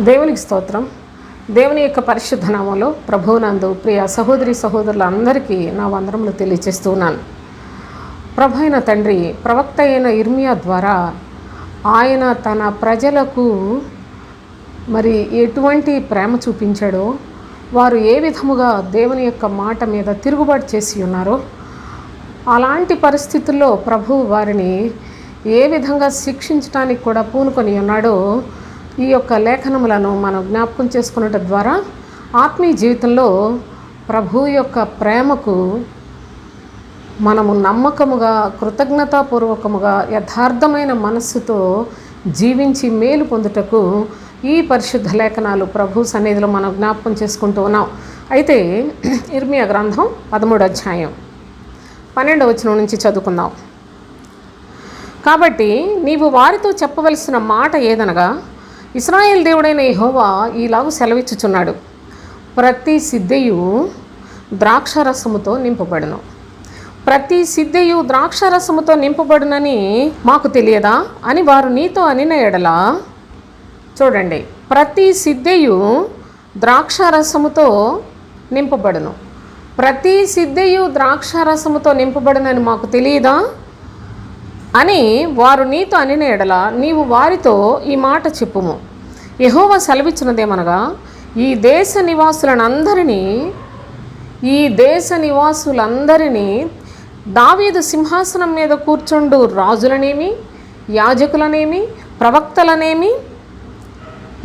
దేవునికి స్తోత్రం. దేవుని యొక్క పరిశుద్ధ నామములో ప్రభువునందు ప్రియ సహోదరి సహోదరులందరికీ నా వందనములు తెలియజేస్తున్నాను. ప్రభు అయిన తండ్రి ప్రవక్త అయిన ఇర్మియా ద్వారా ఆయన తన ప్రజలకు మరి ఎటువంటి ప్రేమ చూపించాడో, వారు ఏ విధముగా దేవుని యొక్క మాట మీద తిరుగుబాటు చేసి ఉన్నారో, అలాంటి పరిస్థితుల్లో ప్రభు వారిని ఏ విధంగా శిక్షించడానికి కూడా పూనుకొని ఉన్నాడో ఈ యొక్క లేఖనములను మనం జ్ఞాపకం చేసుకున్నట ద్వారా ఆత్మీయ జీవితంలో ప్రభు యొక్క ప్రేమకు మనము నమ్మకముగా, కృతజ్ఞతాపూర్వకముగా, యథార్థమైన మనస్సుతో జీవించి మేలు పొందుటకు ఈ పరిశుద్ధ లేఖనాలు ప్రభు సన్నిధిలో మనం జ్ఞాపకం చేసుకుంటూ ఉన్నాం. అయితే ఇర్మియా గ్రంథం 13వ అధ్యాయం 12వ వచనం నుంచి చదువుకుందాం. కాబట్టి నీవు వారితో చెప్పవలసిన మాట ఏదనగా, ఇశ్రాయేల్ దేవుడైన యెహోవా ఈలాగు సెలవిచ్చుచున్నాడు, ప్రతి సిద్ధెయు ద్రాక్షరసముతో నింపబడును. ప్రతి సిద్ధెయు ద్రాక్షరసముతో నింపబడునని మాకు తెలియదా అని వారు నీతో అనిన ఎడల, చూడండి, ప్రతి సిద్ధెయు ద్రాక్షరసముతో నింపబడును. ప్రతి సిద్ధెయు ద్రాక్షరసముతో నింపబడునని మాకు తెలియదా అని వారు నీతో అనిన ఎడల నీవు వారితో ఈ మాట చెప్పుము. యెహోవా సెలవిచ్చినదేమనగా, ఈ దేశ నివాసులందరినీ దావీదు సింహాసనం మీద కూర్చుండు రాజులనేమి, యాజకులనేమి, ప్రవక్తలనేమి,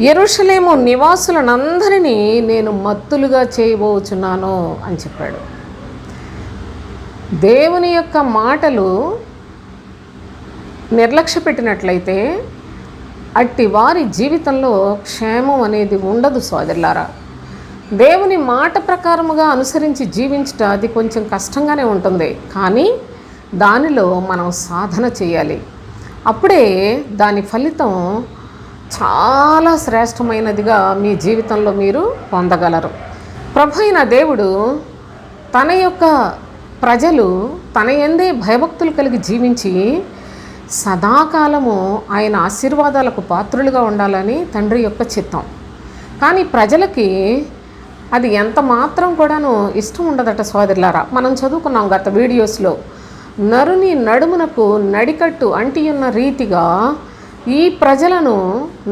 యెరూషలేము నివాసులనందరినీ నేను మత్తులుగా చేయబోచున్నాను అని చెప్పాడు. దేవుని యొక్క మాటలు నిర్లక్ష్య పెట్టినట్లయితే అట్టి వారి జీవితంలో క్షేమం అనేది ఉండదు సోదరులారా. దేవుని మాట ప్రకారముగా అనుసరించి జీవించట అది కొంచెం కష్టంగానే ఉంటుంది, కానీ దానిలో మనం సాధన చేయాలి. అప్పుడే దాని ఫలితం చాలా శ్రేష్టమైనదిగా మీ జీవితంలో మీరు పొందగలరు. ప్రభు అయిన దేవుడు తన యొక్క ప్రజలు తన యందే భయభక్తులు కలిగి జీవించి సదాకాలము ఆయన ఆశీర్వాదాలకు పాత్రులుగా ఉండాలని తండ్రి యొక్క చిత్తం. కానీ ప్రజలకి అది ఎంత మాత్రం కూడాను ఇష్టం ఉండదట సోదరులారా. మనం చదువుకున్నాం గత వీడియోస్లో, నరుని నడుమునకు నడికట్టు అంటియున్న రీతిగా ఈ ప్రజలను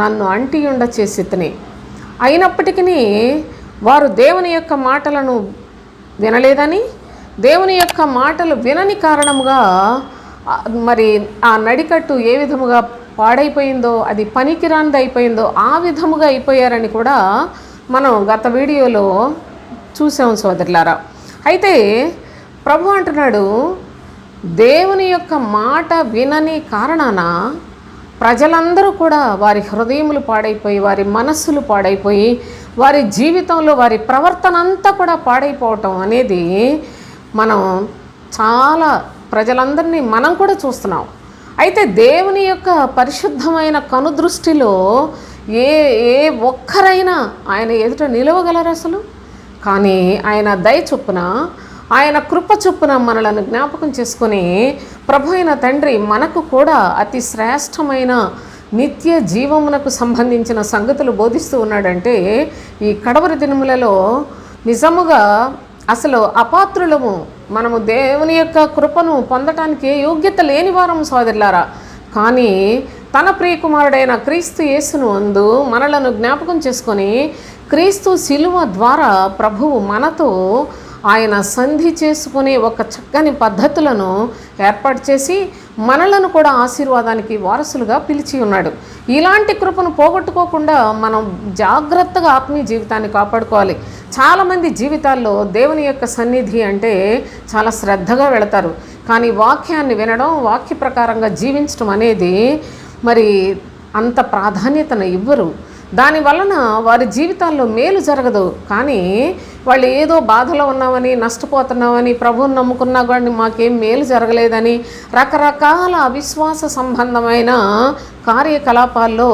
నన్ను అంటియుండ చేసితిని. అయినప్పటికీ వారు దేవుని యొక్క మాటలను వినలేదని, దేవుని యొక్క మాటలు వినని కారణముగా మరి ఆ నడికట్టు ఏ విధముగా పాడైపోయిందో, అది పనికిరానిది అయిపోయిందో ఆ విధముగా అయిపోయారని కూడా మనం గత వీడియోలో చూసాము సోదరులారా. అయితే ప్రభు అంటున్నాడు, దేవుని యొక్క మాట వినని కారణాన ప్రజలందరూ కూడా వారి హృదయములు పాడైపోయి, వారి మనస్సులు పాడైపోయి, వారి జీవితంలో వారి ప్రవర్తన అంతా కూడా పాడైపోవటం అనేది మనం చాలా ప్రజలందరినీ మనం కూడా చూస్తున్నాం. అయితే దేవుని యొక్క పరిశుద్ధమైన కనుదృష్టిలో ఏ ఒక్కరైనా ఆయన ఎదుట నిలవగలరు అసలు? కానీ ఆయన దయ చొప్పున, ఆయన కృప చొప్పున మనలను జ్ఞాపకం చేసుకొని ప్రభు అయిన తండ్రి మనకు కూడా అతి శ్రేష్టమైన నిత్య జీవమునకు సంబంధించిన సంగతులు బోధిస్తూ ఉన్నాడంటే, ఈ కడవరి దినములలో నిజముగా అసలు అపాత్రులము, మనము దేవుని యొక్క కృపను పొందటానికి యోగ్యత లేని వారము సోదరులారా. కానీ తన ప్రియకుమారుడైన క్రీస్తు యేసును అందు మనలను జ్ఞాపకం చేసుకొని, క్రీస్తు శిలువ ద్వారా ప్రభువు మనతో ఆయన సంధి చేసుకునే ఒక చక్కని పద్ధతులను ఏర్పాటు చేసి మనలను కూడా ఆశీర్వాదానికి వారసులుగా పిలిచి ఉన్నాడు. ఇలాంటి కృపను పోగొట్టుకోకుండా మనం జాగ్రత్తగా ఆత్మీయ జీవితాన్ని కాపాడుకోవాలి. చాలామంది జీవితాల్లో దేవుని యొక్క సన్నిధి అంటే చాలా శ్రద్ధగా వెళతారు, కానీ వాక్యాన్ని వినడం, వాక్య ప్రకారంగా జీవించడం అనేది మరి అంత ప్రాధాన్యతను ఇవ్వరు. దాని వలన వారి జీవితాల్లో మేలు జరగదు. కానీ వాళ్ళు ఏదో బాధలో ఉన్నామని, నష్టపోతున్నామని, ప్రభువుని నమ్ముకున్నా కానీ మాకేం మేలు జరగలేదని రకరకాల అవిశ్వాస సంబంధమైన కార్యకలాపాల్లో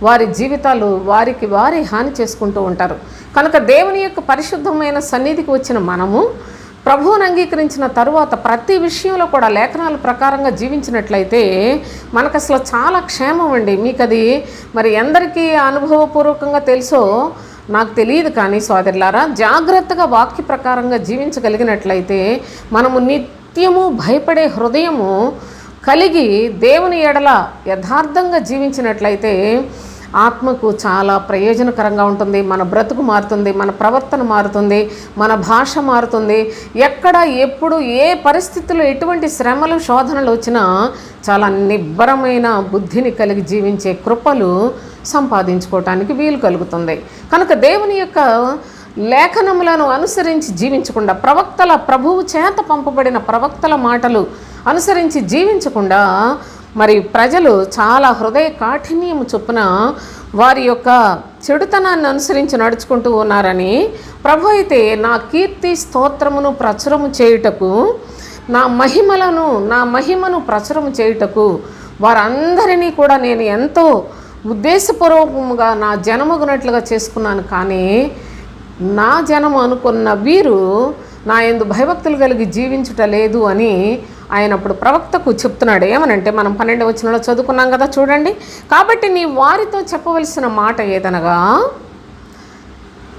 వారి జీవితాలు వారి హాని చేసుకుంటూ ఉంటారు. కనుక దేవుని యొక్క పరిశుద్ధమైన సన్నిధికి వచ్చిన మనము ప్రభువుని అంగీకరించిన తరువాత ప్రతి విషయంలో కూడా లేఖనాల ప్రకారంగా జీవించినట్లయితే మనకు అసలు చాలా క్షేమం అండి. మీకు అది మరి ఎందరికీ అనుభవపూర్వకంగా తెలుసో నాకు తెలియదు, కానీ సోదరులారా, జాగ్రత్తగా వాక్య ప్రకారంగా జీవించగలిగినట్లయితే మనము నిత్యము భయపడే హృదయము కలిగి దేవుని ఎడల యథార్థంగా జీవించినట్లయితే ఆత్మకు చాలా ప్రయోజనకరంగా ఉంటుంది. మన బ్రతుకు మారుతుంది, మన ప్రవర్తన మారుతుంది, మన భాష మారుతుంది. ఎక్కడ ఎప్పుడు ఏ పరిస్థితుల్లో ఎటువంటి శ్రమలు శోధనలు వచ్చినా చాలా నిబ్బరమైన బుద్ధిని కలిగి జీవించే కృపలు సంపాదించుకోవటానికి వీలు కలుగుతుంది. కనుక దేవుని యొక్క లేఖనములను అనుసరించి జీవించకుండా, ప్రభువు చేత పంపబడిన ప్రవక్తల మాటలు అనుసరించి జీవించకుండా మరి ప్రజలు చాలా హృదయ కాఠిన్యము చొప్పున వారి యొక్క చెడుతనాన్ని అనుసరించి నడుచుకుంటూ ఉన్నారని ప్రభు అయితే నా కీర్తి స్తోత్రమును ప్రచురము చేయుటకు, నా మహిమను ప్రచురము చేయుటకు వారందరినీ కూడా నేను ఎంతో ఉద్దేశపూర్వకముగా నా జనమగునట్లుగా చేసుకున్నాను. కానీ నా జనము అనుకున్న వీరు నా యందు భయభక్తులు కలిగి జీవించుట లేదు అని ఆయన అప్పుడు ప్రవక్తకు చెప్తున్నాడు. ఏమనంటే మనం 12వ వచనంలో చదువుకున్నాం కదా, చూడండి. కాబట్టి నీ వారితో చెప్పవలసిన మాట ఏదనగా,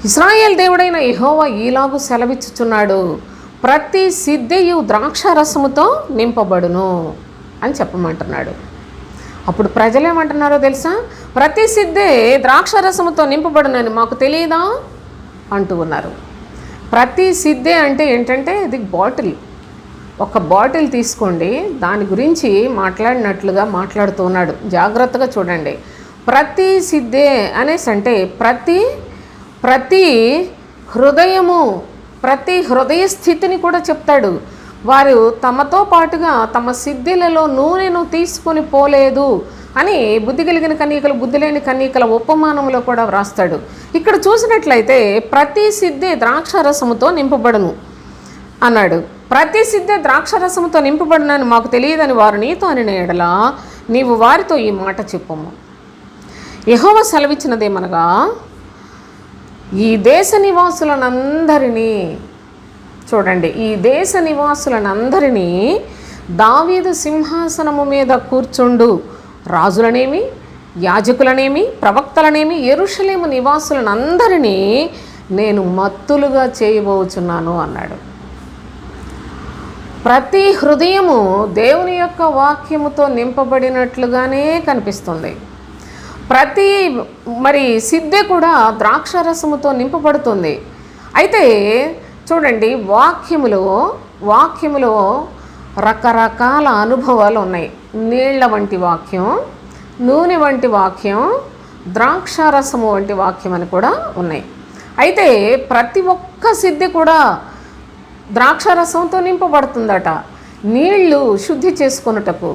ఇశ్రాయేల్ దేవుడైన యెహోవా ఈలాగు సెలవిచ్చుచున్నాడు, ప్రతి సిద్ధెయు ద్రాక్షారసముతో నింపబడును అని చెప్పమంటున్నాడు. అప్పుడు ప్రజలు ఏమంటున్నారో తెలుసా? ప్రతి సిద్ధే ద్రాక్షారసముతో నింపబడునని మాకు తెలియదా అంటూ ఉన్నారు. ప్రతి సిద్ధే అంటే ఏంటంటే ఇది బాటిల్. ఒక బాటిల్ తీసుకోండి, దాని గురించి మాట్లాడినట్లుగా మాట్లాడుతూ ఉన్నాడు. జాగ్రత్తగా చూడండి. ప్రతి సిద్ధే అనేసి అంటే ప్రతి హృదయము, ప్రతి హృదయ స్థితిని కూడా చెప్తాడు. వారు తమతో పాటుగా తమ సిద్ధిలలో నూనెను తీసుకొని పోలేదు అని బుద్ధి కలిగిన కన్యకలు బుద్ధి లేని కన్యకల ఉపమానంలో కూడా వ్రాస్తాడు. ఇక్కడ చూసినట్లయితే ప్రతి సిద్ధే ద్రాక్షారసముతో నింపబడును అన్నాడు. ప్రతి సిద్ధే ద్రాక్షారసముతో నింపబడినని మాకు తెలియదని వారు నీతో అని ఎడల నీవు వారితో ఈ మాట చెప్పము. యెహోవా సెలవిచ్చినదేమనగా, ఈ దేశ నివాసులనందరినీ, చూడండి, ఈ దేశ నివాసులనందరినీ దావీదు సింహాసనము మీద కూర్చుండు రాజులనేమి, యాజకులనేమి, ప్రవక్తలనేమి, యెరూషలేము నివాసులనందరినీ నేను మత్తులుగా చేయబోచున్నాను అన్నాడు. ప్రతి హృదయము దేవుని యొక్క వాక్యముతో నింపబడినట్లుగానే కనిపిస్తుంది. ప్రతి సిద్ధె కూడా ద్రాక్షారసముతో నింపబడుతుంది. అయితే చూడండి, వాక్యములో రకరకాల అనుభవాలు ఉన్నాయి. నీళ్ల వంటి వాక్యం, నూనె వంటి వాక్యం, ద్రాక్షారసము వంటి వాక్యం అని కూడా ఉన్నాయి. అయితే ప్రతి ఒక్క సిద్ధి కూడా ద్రాక్షారసంతో నింపబడుతుందట. నీళ్లు శుద్ధి చేసుకొనుటకు,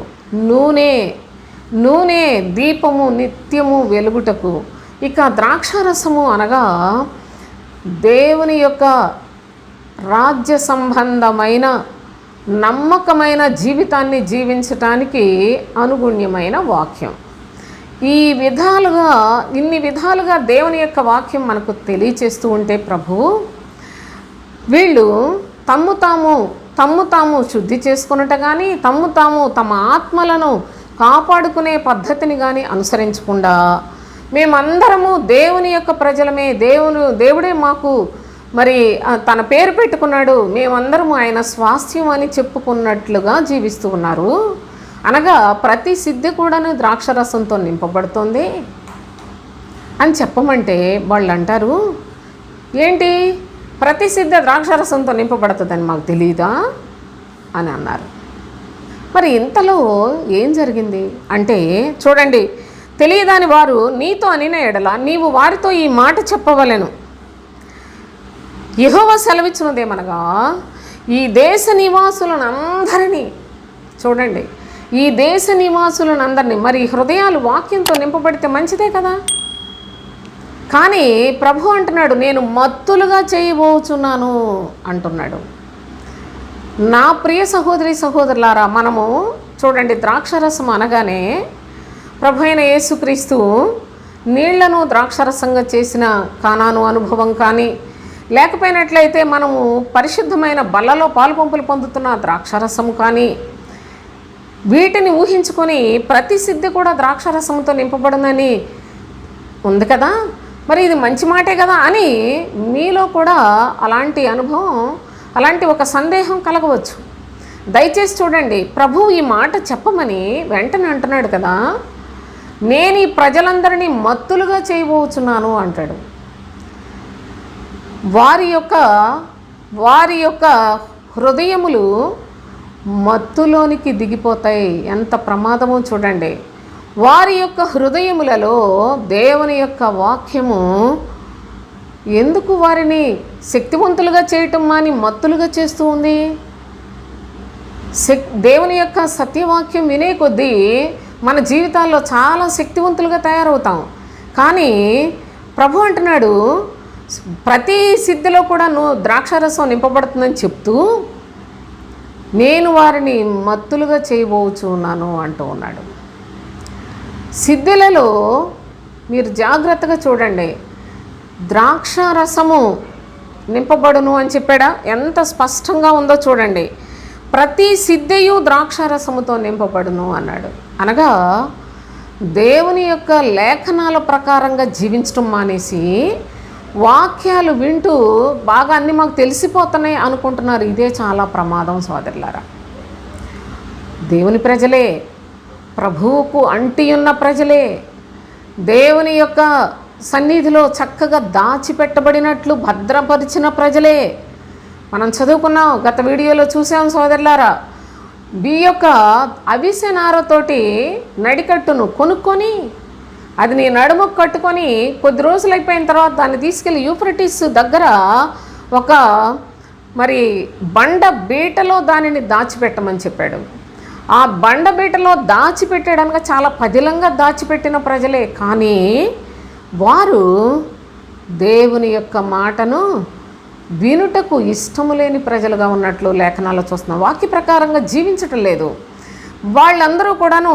నూనె దీపము నిత్యము వెలుగుటకు. ఇక ద్రాక్షారసము అనగా దేవుని యొక్క రాజ్య సంబంధమైన నమ్మకమైన జీవితాన్ని జీవించటానికి అనుగుణ్యమైన వాక్యం. ఇన్ని విధాలుగా దేవుని యొక్క వాక్యం మనకు తెలియచేస్తూ ఉంటే ప్రభువు, వీళ్ళు తమ్ము తాము శుద్ధి చేసుకున్నట కానీ, తమ ఆత్మలను కాపాడుకునే పద్ధతిని కానీ అనుసరించకుండా, మేమందరము దేవుని యొక్క ప్రజలమే, దేవుడే మాకు తన పేరు పెట్టుకున్నాడు, మేమందరము ఆయన స్వాస్థ్యం అని చెప్పుకున్నట్లుగా జీవిస్తూ ఉన్నారు. అనగా ప్రతి సిద్ధి కూడాను ద్రాక్షరసంతో నింపబడుతుంది అని చెప్పమంటే వాళ్ళు అంటారు, ఏంటి ప్రతి సిద్ధ ద్రాక్షరసంతో నింపబడుతుందని మాకు తెలియదా అని అన్నారు. మరి ఇంతలో ఏం జరిగింది అంటే, చూడండి, తెలియదాని వారు నీతో అనిన ఎడల నీవు వారితో ఈ మాట చెప్పవలెను. యెహోవా సెలవిచ్చినదేమనగా, ఈ దేశ నివాసులనందరినీ, చూడండి, ఈ దేశ నివాసులనందరినీ, మరి హృదయాలు వాక్యంతో నింపబడితే మంచిదే కదా. కానీ ప్రభు అంటున్నాడు, నేను మత్తులుగా చేయబోచున్నాను అంటున్నాడు. నా ప్రియ సహోదరి సహోదరులారా, మనము చూడండి, ద్రాక్షరసం అనగానే ప్రభు అయిన యేసుక్రీస్తు నీళ్లను ద్రాక్షరసంగా చేసిన కానాను అనుభవం కానీ, లేకపోయినట్లయితే మనము పరిశుద్ధమైన బల్లలో పాలుపంపులు పొందుతున్న ద్రాక్షారసము కానీ వీటిని ఊహించుకొని ప్రతి సిద్ధి కూడా ద్రాక్షారసంతో నింపబడిందని ఉంది కదా, మరి ఇది మంచి మాటే కదా అని మీలో కూడా అలాంటి అనుభవం, అలాంటి ఒక సందేహం కలగవచ్చు. దయచేసి చూడండి, ప్రభువు ఈ మాట చెప్పమని వెంటనే అంటున్నాడు కదా, నేను ఈ ప్రజలందరినీ మత్తులుగా చేయబోచున్నాను అంటాడు. వారి యొక్క హృదయములు మత్తులోనికి దిగిపోతాయి. ఎంత ప్రమాదమో చూడండి. వారి యొక్క హృదయములలో దేవుని యొక్క వాక్యము ఎందుకు వారిని శక్తివంతులుగా చేయటం మాని మత్తులుగా చేస్తూ ఉంది? దేవుని యొక్క సత్యవాక్యం వినే కొద్దీ మన జీవితాల్లో చాలా శక్తివంతులుగా తయారవుతాం. కానీ ప్రభు అంటున్నాడు, ప్రతి సిద్ధిలో కూడా నువ్వు ద్రాక్షారసం నింపబడుతుందని చెప్తూ నేను వారిని మత్తులుగా చేయబోచున్నాను అంటూ ఉన్నాడు. సిద్ధిలలో మీరు జాగ్రత్తగా చూడండి, ద్రాక్షారసము నింపబడును అని చెప్పాడా? ఎంత స్పష్టంగా ఉందో చూడండి. ప్రతి సిద్ధయు ద్రాక్షారసముతో నింపబడును అన్నాడు. అనగా దేవుని యొక్క లేఖనాల ప్రకారంగా జీవించడం మానేసి వాక్యాలు వింటూ బాగా అన్నీ మాకు తెలిసిపోతున్నాయి అనుకుంటున్నారు. ఇదే చాలా ప్రమాదం సోదరులారా. దేవుని ప్రజలే, ప్రభువుకు అంటియున్న ప్రజలే, దేవుని యొక్క సన్నిధిలో చక్కగా దాచిపెట్టబడినట్లు భద్రపరిచిన ప్రజలే. మనం చదువుకున్నాం, గత వీడియోలో చూసాం సోదరులారా. యొక్క అవిసె నారతోటి నడికట్టును కొనుక్కొని అది నీ నడుముకు కట్టుకొని కొద్ది రోజులు అయిపోయిన తర్వాత దాన్ని తీసుకెళ్ళి యూఫ్రటీస్ దగ్గర ఒక మరి బండ బీటలో దానిని దాచిపెట్టమని చెప్పాడు. ఆ బండ బీటలో దాచిపెట్టడానికి చాలా పదిలంగా దాచిపెట్టిన ప్రజలే. కానీ వారు దేవుని యొక్క మాటను వినుటకు ఇష్టము లేని ప్రజలుగా ఉన్నట్లు లేఖనాలు చూస్తున్నాం. వాక్య ప్రకారంగా జీవించటం లేదు. వాళ్ళందరూ కూడాను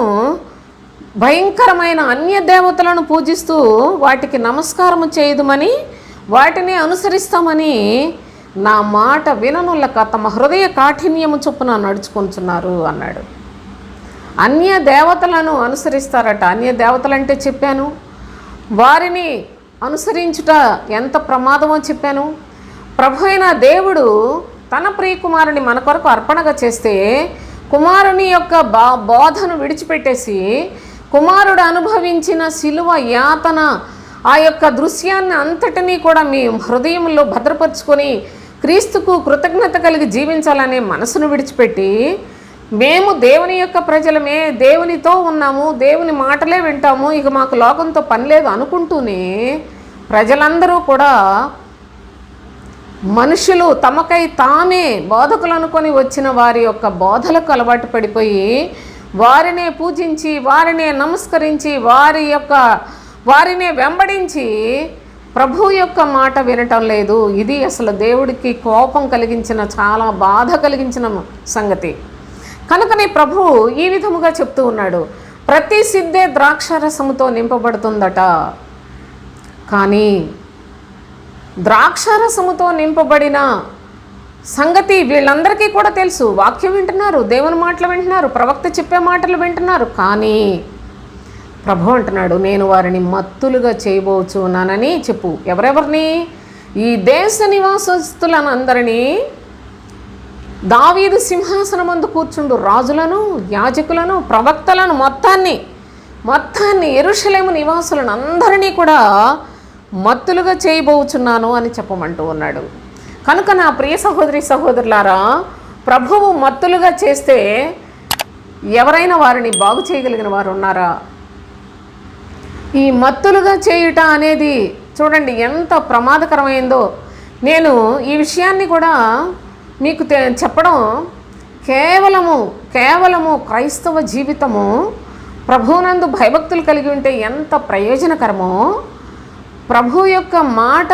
భయంకరమైన అన్య దేవతలను పూజిస్తూ వాటికి నమస్కారము చేయదుమని, వాటిని అనుసరిస్తామని నా మాట విననులక తమ హృదయ కాఠిన్యము చొప్పున నడుచుకుంటున్నారు అన్నాడు. అన్య దేవతలను అనుసరిస్తారట. అన్య దేవతలంటే చెప్పాను, వారిని అనుసరించుట ఎంత ప్రమాదమో చెప్పాను. ప్రభు అయిన దేవుడు తన ప్రియకుమారుని మన కొరకు అర్పణగా చేస్తే కుమారుని యొక్క బోధను విడిచిపెట్టేసి కుమారుడు అనుభవించిన శిలువ యాతన ఆ యొక్క దృశ్యాన్ని అంతటినీ కూడా మీ హృదయంలో భద్రపరుచుకొని క్రీస్తుకు కృతజ్ఞత కలిగి జీవించాలనే మనసును విడిచిపెట్టి మేము దేవుని యొక్క ప్రజలమే, దేవునితో ఉన్నాము, దేవుని మాటలే వింటాము, ఇక మాకు లోకంతో పని లేదు అనుకుంటూనే ప్రజలందరూ కూడా మనుషులు తమకై తామే బోధకులు అనుకొని వచ్చిన వారి యొక్క బోధలకు అలవాటు పడిపోయి వారినే పూజించి, వారినే నమస్కరించి, వారినే వెంబడించి ప్రభు యొక్క మాట వినటం లేదు. ఇది అసలు దేవుడికి కోపం కలిగించిన, చాలా బాధ కలిగించిన సంగతి. కనుకనే ప్రభువు ఈ విధముగా చెప్తూ ఉన్నాడు, ప్రతి సిద్ధే ద్రాక్షారసముతో నింపబడుతుందట. కానీ ద్రాక్షారసముతో నింపబడిన సంగతి వీళ్ళందరికీ కూడా తెలుసు. వాక్యం వింటున్నారు, దేవుని మాటలు వింటున్నారు, ప్రవక్త చెప్పే మాటలు వింటున్నారు. కానీ ప్రభు అంటున్నాడు, నేను వారిని మత్తులుగా చేయబోచున్నానని చెప్పు. ఎవరెవరిని? ఈ దేశ నివాసస్తులను అందరినీ, దావీదు సింహాసనం ముందు కూర్చుండు రాజులను, యాజకులను, ప్రవక్తలను, మొత్తాన్ని యెరూషలేము నివాసులను అందరినీ కూడా మత్తులుగా చేయబోచున్నాను అని చెప్పమంటూ ఉన్నాడు. కనుక నా ప్రియ సహోదరి సహోదరులారా, ప్రభువు మత్తులుగా చేస్తే ఎవరైనా వారిని బాగు చేయగలిగిన వారు ఉన్నారా? ఈ మత్తులుగా చేయుట అనేది చూడండి ఎంత ప్రమాదకరమైందో. నేను ఈ విషయాన్ని కూడా మీకు చెప్పడం కేవలము క్రైస్తవ జీవితము ప్రభువునందు భయభక్తులు కలిగి ఉంటే ఎంత ప్రయోజనకరమో, ప్రభు యొక్క మాట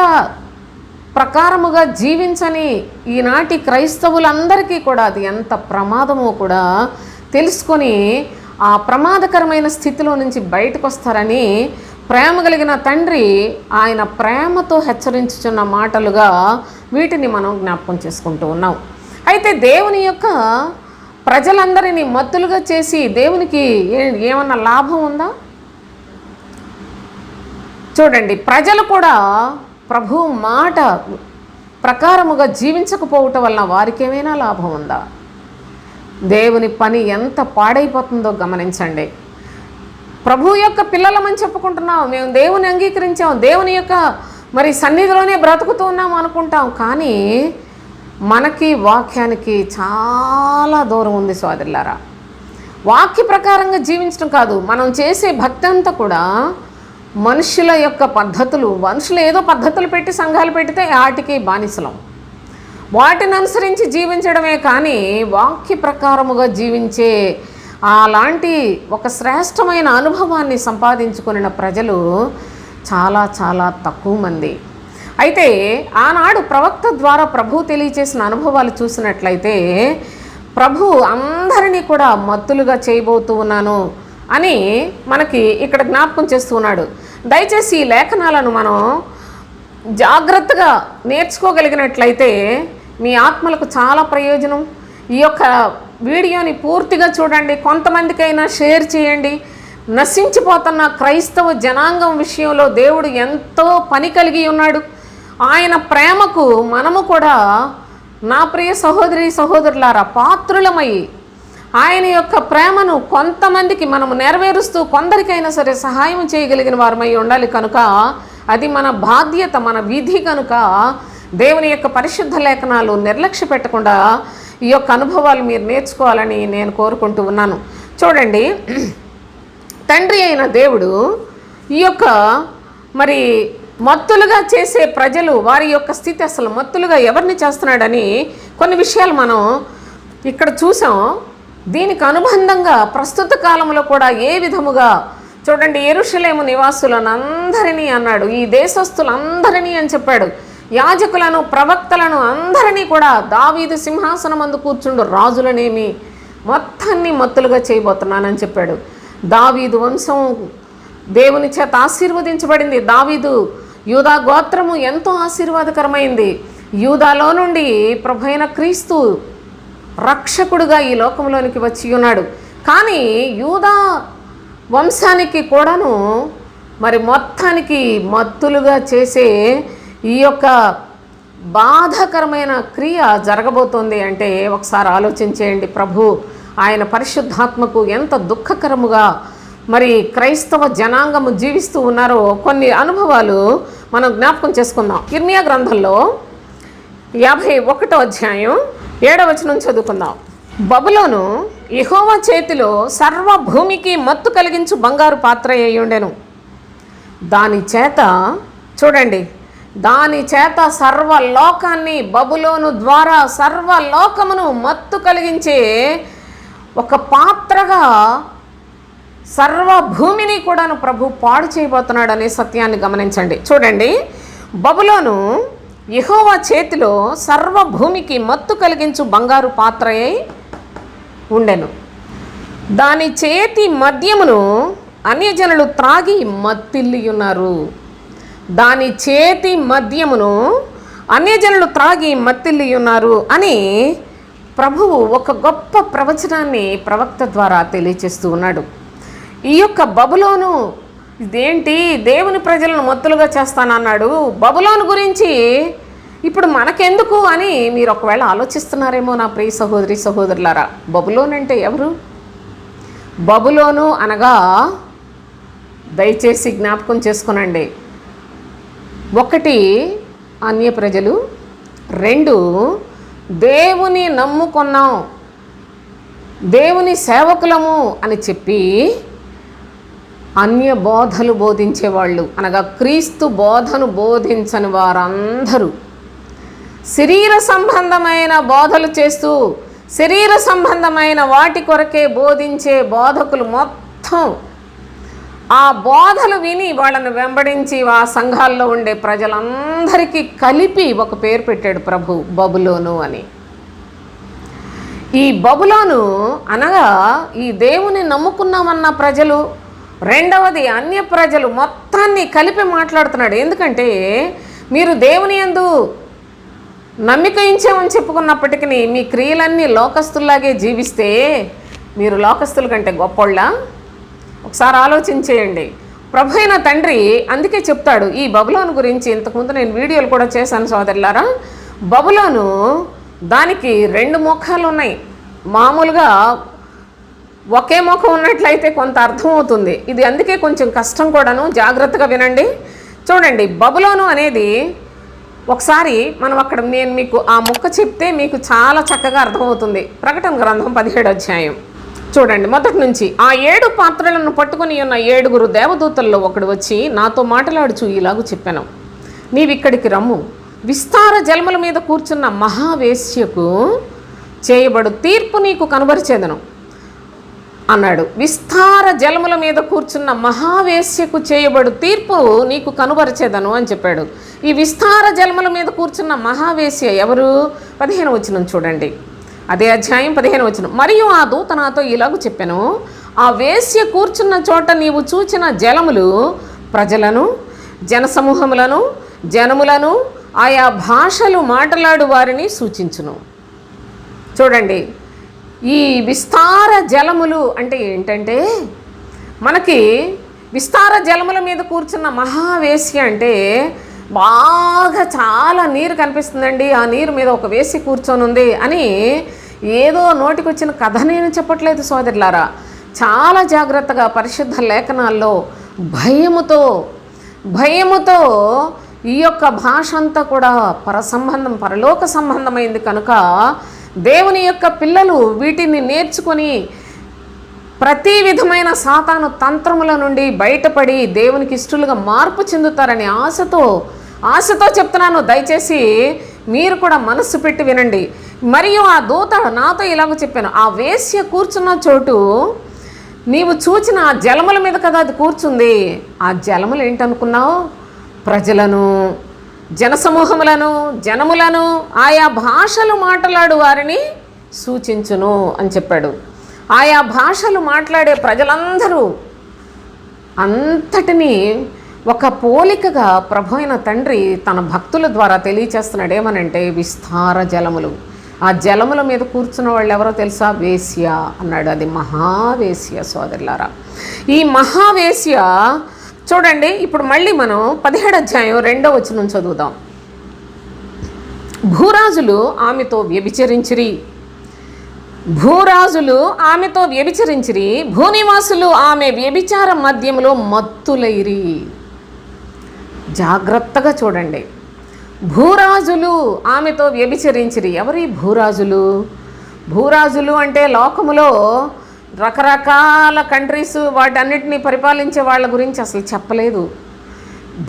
ప్రకారముగా జీవించని ఈనాటి క్రైస్తవులందరికీ కూడా అది ఎంత ప్రమాదమో కూడా తెలుసుకొని ఆ ప్రమాదకరమైన స్థితిలో నుంచి బయటకు వస్తారని ప్రేమ కలిగిన తండ్రి ఆయన ప్రేమతో హెచ్చరించుచున్న మాటలుగా వీటిని మనం జ్ఞాపకం చేసుకుంటూ ఉన్నాం. అయితే దేవుని యొక్క ప్రజలందరినీ మత్తులుగా చేసి దేవునికి ఏమన్నా లాభం ఉందా? చూడండి, ప్రజలు కూడా ప్రభు మాట ప్రకారముగా జీవించకపోవటం వలన వారికి ఏమైనా లాభం ఉందా? దేవుని పని ఎంత పాడైపోతుందో గమనించండి. ప్రభు యొక్క పిల్లలమని చెప్పుకుంటున్నాం, మేము దేవుని అంగీకరించాం, దేవుని యొక్క మరి సన్నిధిలోనే బ్రతుకుతూ ఉన్నాం అనుకుంటాం, కానీ మనకి వాక్యానికి చాలా దూరం ఉంది సోదరులారా. వాక్య ప్రకారంగా జీవించడం కాదు, మనం చేసే భక్తి అంతా కూడా మనుషుల యొక్క పద్ధతులు, మనుషులు ఏదో పద్ధతులు పెట్టి సంఘాలు పెడితే వాటికి బానిసలం, వాటిని అనుసరించి జీవించడమే కానీ వాక్య ప్రకారముగా జీవించే అలాంటి ఒక శ్రేష్టమైన అనుభవాన్ని సంపాదించుకున్న ప్రజలు చాలా చాలా తక్కువ మంది. అయితే ఆనాడు ప్రవక్త ద్వారా ప్రభు తెలియచేసిన అనుభవాలు చూసినట్లయితే ప్రభు అందరినీ కూడా మత్తులుగా చేయబోతూ ఉన్నాను అని మనకి ఇక్కడ జ్ఞాపకం చేస్తూ ఉన్నాడు. దయచేసి ఈ లేఖనాలను మనం జాగ్రత్తగా నేర్చుకోగలిగినట్లయితే మీ ఆత్మలకు చాలా ప్రయోజనం. ఈ యొక్క వీడియోని పూర్తిగా చూడండి, కొంతమందికైనా షేర్ చేయండి. నశించిపోతున్న క్రైస్తవ జనాంగం విషయంలో దేవుడు ఎంతో పని కలిగి ఉన్నాడు. ఆయన ప్రేమకు మనము కూడా నా ప్రియ సహోదరి సహోదరులారా పాత్రులమై ఆయన యొక్క ప్రేమను కొంతమందికి మనము నెరవేరుస్తూ కొందరికైనా సరే సహాయం చేయగలిగిన వారమై ఉండాలి. కనుక అది మన బాధ్యత, మన విధి. కనుక దేవుని యొక్క పరిశుద్ధ లేఖనాలు నిర్లక్ష్య పెట్టకుండా ఈ యొక్క అనుభవాలు మీరు నేర్చుకోవాలని నేను కోరుకుంటూ ఉన్నాను. చూడండి, తండ్రి అయిన దేవుడు ఈ యొక్క మరి మత్తులుగా చేసే ప్రజలు వారి యొక్క స్థితి, అసలు మత్తులుగా ఎవరిని చేస్తున్నాడని కొన్ని విషయాలు మనం ఇక్కడ చూసాం. దీనికి అనుబంధంగా ప్రస్తుత కాలంలో కూడా ఏ విధముగా చూడండి, యెరూషలేము నివాసులను అందరినీ అన్నాడు, ఈ దేశస్థులందరినీ అని చెప్పాడు, యాజకులను ప్రవక్తలను అందరినీ కూడా దావీదు సింహాసనం అందు కూర్చుండు రాజులనేమి మొత్తాన్ని మత్తులుగా చేయబోతున్నానని చెప్పాడు. దావీదు వంశం దేవుని చేత ఆశీర్వదించబడింది. దావీదు యూదా గోత్రము ఎంతో ఆశీర్వాదకరమైంది. యూదాలో నుండి ప్రభువైన క్రీస్తు రక్షకుడుగా ఈ లోకంలోనికి వచ్చి ఉన్నాడు. కానీ యూదా వంశానికి కూడాను మరి మొత్తానికి మత్తులుగా చేసే ఈ యొక్క బాధాకరమైన క్రియ జరగబోతోంది అంటే ఒకసారి ఆలోచించేయండి. ప్రభు ఆయన పరిశుద్ధాత్మకు ఎంత దుఃఖకరముగా మరి క్రైస్తవ జనాంగము జీవిస్తూ ఉన్నారో కొన్ని అనుభవాలు మనం జ్ఞాపకం చేసుకుందాం. ఇర్మియా గ్రంథంలో 51వ అధ్యాయం 7వ వచనం చదువుకుందాం. బబులోను యెహోవా చేతిలో సర్వ భూమికి మత్తు కలిగించు బంగారు పాత్ర అయి ఉండెను. దాని చేత చూడండి, దాని చేత సర్వలోకాన్ని, బబులోను ద్వారా సర్వలోకమును మత్తు కలిగించే ఒక పాత్రగా సర్వ భూమిని కూడాను ప్రభు పాడు చేయబోతున్నాడు అనే సత్యాన్ని గమనించండి. చూడండి, బబులోను యెహోవా చేతిలో సర్వ భూమికి మత్తు కలిగించు బంగారు పాత్ర అయి ఉండెను. దాని చేతి మద్యమును అన్యజనులు త్రాగి మత్తిల్లి ఉన్నారు. దాని చేతి మద్యమును అన్యజనులు త్రాగి మత్తిల్లి ఉన్నారు అని ప్రభువు ఒక గొప్ప ప్రవచనాన్ని ప్రవక్త ద్వారా తెలియచేస్తూ ఉన్నాడు. ఈ యొక్క బబులోను ఇదేంటి, దేవుని ప్రజలను మత్తులుగా చేస్తానన్నాడు, బబులోను గురించి ఇప్పుడు మనకెందుకు అని మీరు ఒకవేళ ఆలోచిస్తున్నారేమో నా ప్రియ సహోదరి సహోదరులారా. బబులోను అంటే ఎవరు? బబులోను అనగా దయచేసి జ్ఞాపకం చేసుకునండి, 1 అన్య ప్రజలు, 2 దేవుని నమ్ముకున్నాం, దేవుని సేవకులము అని చెప్పి అన్య బోధలు బోధించేవాళ్ళు అనగా క్రీస్తు బోధను బోధించని వారందరూ శరీర సంబంధమైన బోధలు చేస్తూ శరీర సంబంధమైన వాటి కొరకే బోధించే బోధకులు మొత్తం ఆ బోధలు విని వాళ్ళను వెంబడించి ఆ సంఘాల్లో ఉండే ప్రజలందరికీ కలిపి ఒక పేరు పెట్టాడు ప్రభు, బబులోను అని. ఈ బబులోను అనగా ఈ దేవుని నమ్ముకున్నామన్న ప్రజలు, రెండవది అన్య ప్రజలు మొత్తం మొత్తాన్ని కలిపి మాట్లాడుతున్నాడు. ఎందుకంటే మీరు దేవుని యందు నమ్మిక ఉంచామని చెప్పుకున్నప్పటికీ మీ క్రియలన్నీ లోకస్తుల్లాగే జీవిస్తే మీరు లోకస్తుల కంటే గొప్పోళ్ళ? ఒకసారి ఆలోచించేయండి. ప్రభు అయిన తండ్రి అందుకే చెప్తాడు ఈ బబులోను గురించి. ఇంతకుముందు నేను వీడియోలు కూడా చేశాను సోదరులారా. బబులోను దానికి 2 ముఖాలు ఉన్నాయి. మామూలుగా ఒకే ముఖం ఉన్నట్లయితే కొంత అర్థమవుతుంది. ఇది అందుకే కొంచెం కష్టం కూడాను. జాగ్రత్తగా వినండి. చూడండి, బబులోను అనేది ఒకసారి మనం అక్కడ నేను మీకు ఆ ముక్క చెప్తే మీకు చాలా చక్కగా అర్థమవుతుంది. ప్రకటన గ్రంథం 17వ అధ్యాయం చూడండి, మొదటి నుంచి. ఆ 7 పాత్రలను పట్టుకుని ఉన్న 7 దేవదూతల్లో ఒకడు వచ్చి నాతో మాట్లాడుచు ఇలాగూ చెప్పాను, నీవిక్కడికి రమ్ము, విస్తార జలముల మీద కూర్చున్న మహావేశ్యకు చేయబడు తీర్పు నీకు కనబరిచేదను అన్నాడు. విస్తార జలముల మీద కూర్చున్న మహావేశ్యకు చేయబడు తీర్పు నీకు కనుబరిచేదను అని చెప్పాడు. ఈ విస్తార జలముల మీద కూర్చున్న మహావేశ్య ఎవరు? 15వ వచనం చూడండి, అదే అధ్యాయం 15వ వచనం. మరియు ఆ దూత నాతో ఇలాగూ చెప్పాను, ఆ వేశ్య కూర్చున్న చోట నీవు చూచిన జలములు ప్రజలను, జనసమూహములను, జనములను, ఆయా భాషలు మాట్లాడు వారిని సూచించును. చూడండి, ఈ విస్తార జలములు అంటే ఏంటంటే, మనకి విస్తార జలముల మీద కూర్చున్న మహావేశ్య అంటే బాగా చాలా నీరు కనిపిస్తుందండి, ఆ నీరు మీద ఒక వేసి కూర్చొని ఉంది అని ఏదో నోటికొచ్చిన కథ నేను చెప్పట్లేదు సోదరులారా. చాలా జాగ్రత్తగా పరిశుద్ధ లేఖనాల్లో భయముతో ఈ యొక్క భాష అంతా కూడా పరలోక సంబంధమైంది కనుక దేవుని యొక్క పిల్లలు వీటిని నేర్చుకొని ప్రతి విధమైన సాతాను తంత్రముల నుండి బయటపడి దేవునికి ఇష్టలుగా మార్పు చెందుతారని ఆశతో చెప్తున్నాను. దయచేసి మీరు కూడా మనస్సు పెట్టి వినండి. మరియు ఆ దూత నాతో ఇలాగ చెప్పాను, ఆ వేశ్య కూర్చున్న చోటు నీవు చూచిన ఆ జలముల మీద కదా అది కూర్చుంది. ఆ జలములు ఏంటనుకున్నావు? ప్రజలను, జనసమూహములను, జనములను, ఆయా భాషలు మాట్లాడు వారిని సూచించును అని చెప్పాడు. ఆయా భాషలు మాట్లాడే ప్రజలందరూ అంతటినీ ఒక పోలికగా ప్రభు అయిన తండ్రి తన భక్తుల ద్వారా తెలియచేస్తున్నాడు. ఏమనంటే విస్తార జలములు. ఆ జలముల మీద కూర్చున్న వాళ్ళు ఎవరో తెలుసా? వేశ్య అన్నాడు. అది మహావేశ్య సోదరులారా. ఈ మహావేశ్య చూడండి, ఇప్పుడు మళ్ళీ మనం 17వ అధ్యాయం 2వ వచనం చదువుదాం. భూరాజులు ఆమెతో వ్యభిచరించిరి, భూనివాసులు ఆమె వ్యభిచార మధ్యములో మత్తులైరి. జాగ్రత్తగా చూడండి, భూరాజులు ఆమెతో వ్యభిచరించిరి. ఎవరి భూరాజులు? భూరాజులు అంటే లోకములో రకరకాల కంట్రీస్ వాటన్నిటినీ పరిపాలించే వాళ్ళ గురించి అసలు చెప్పలేదు.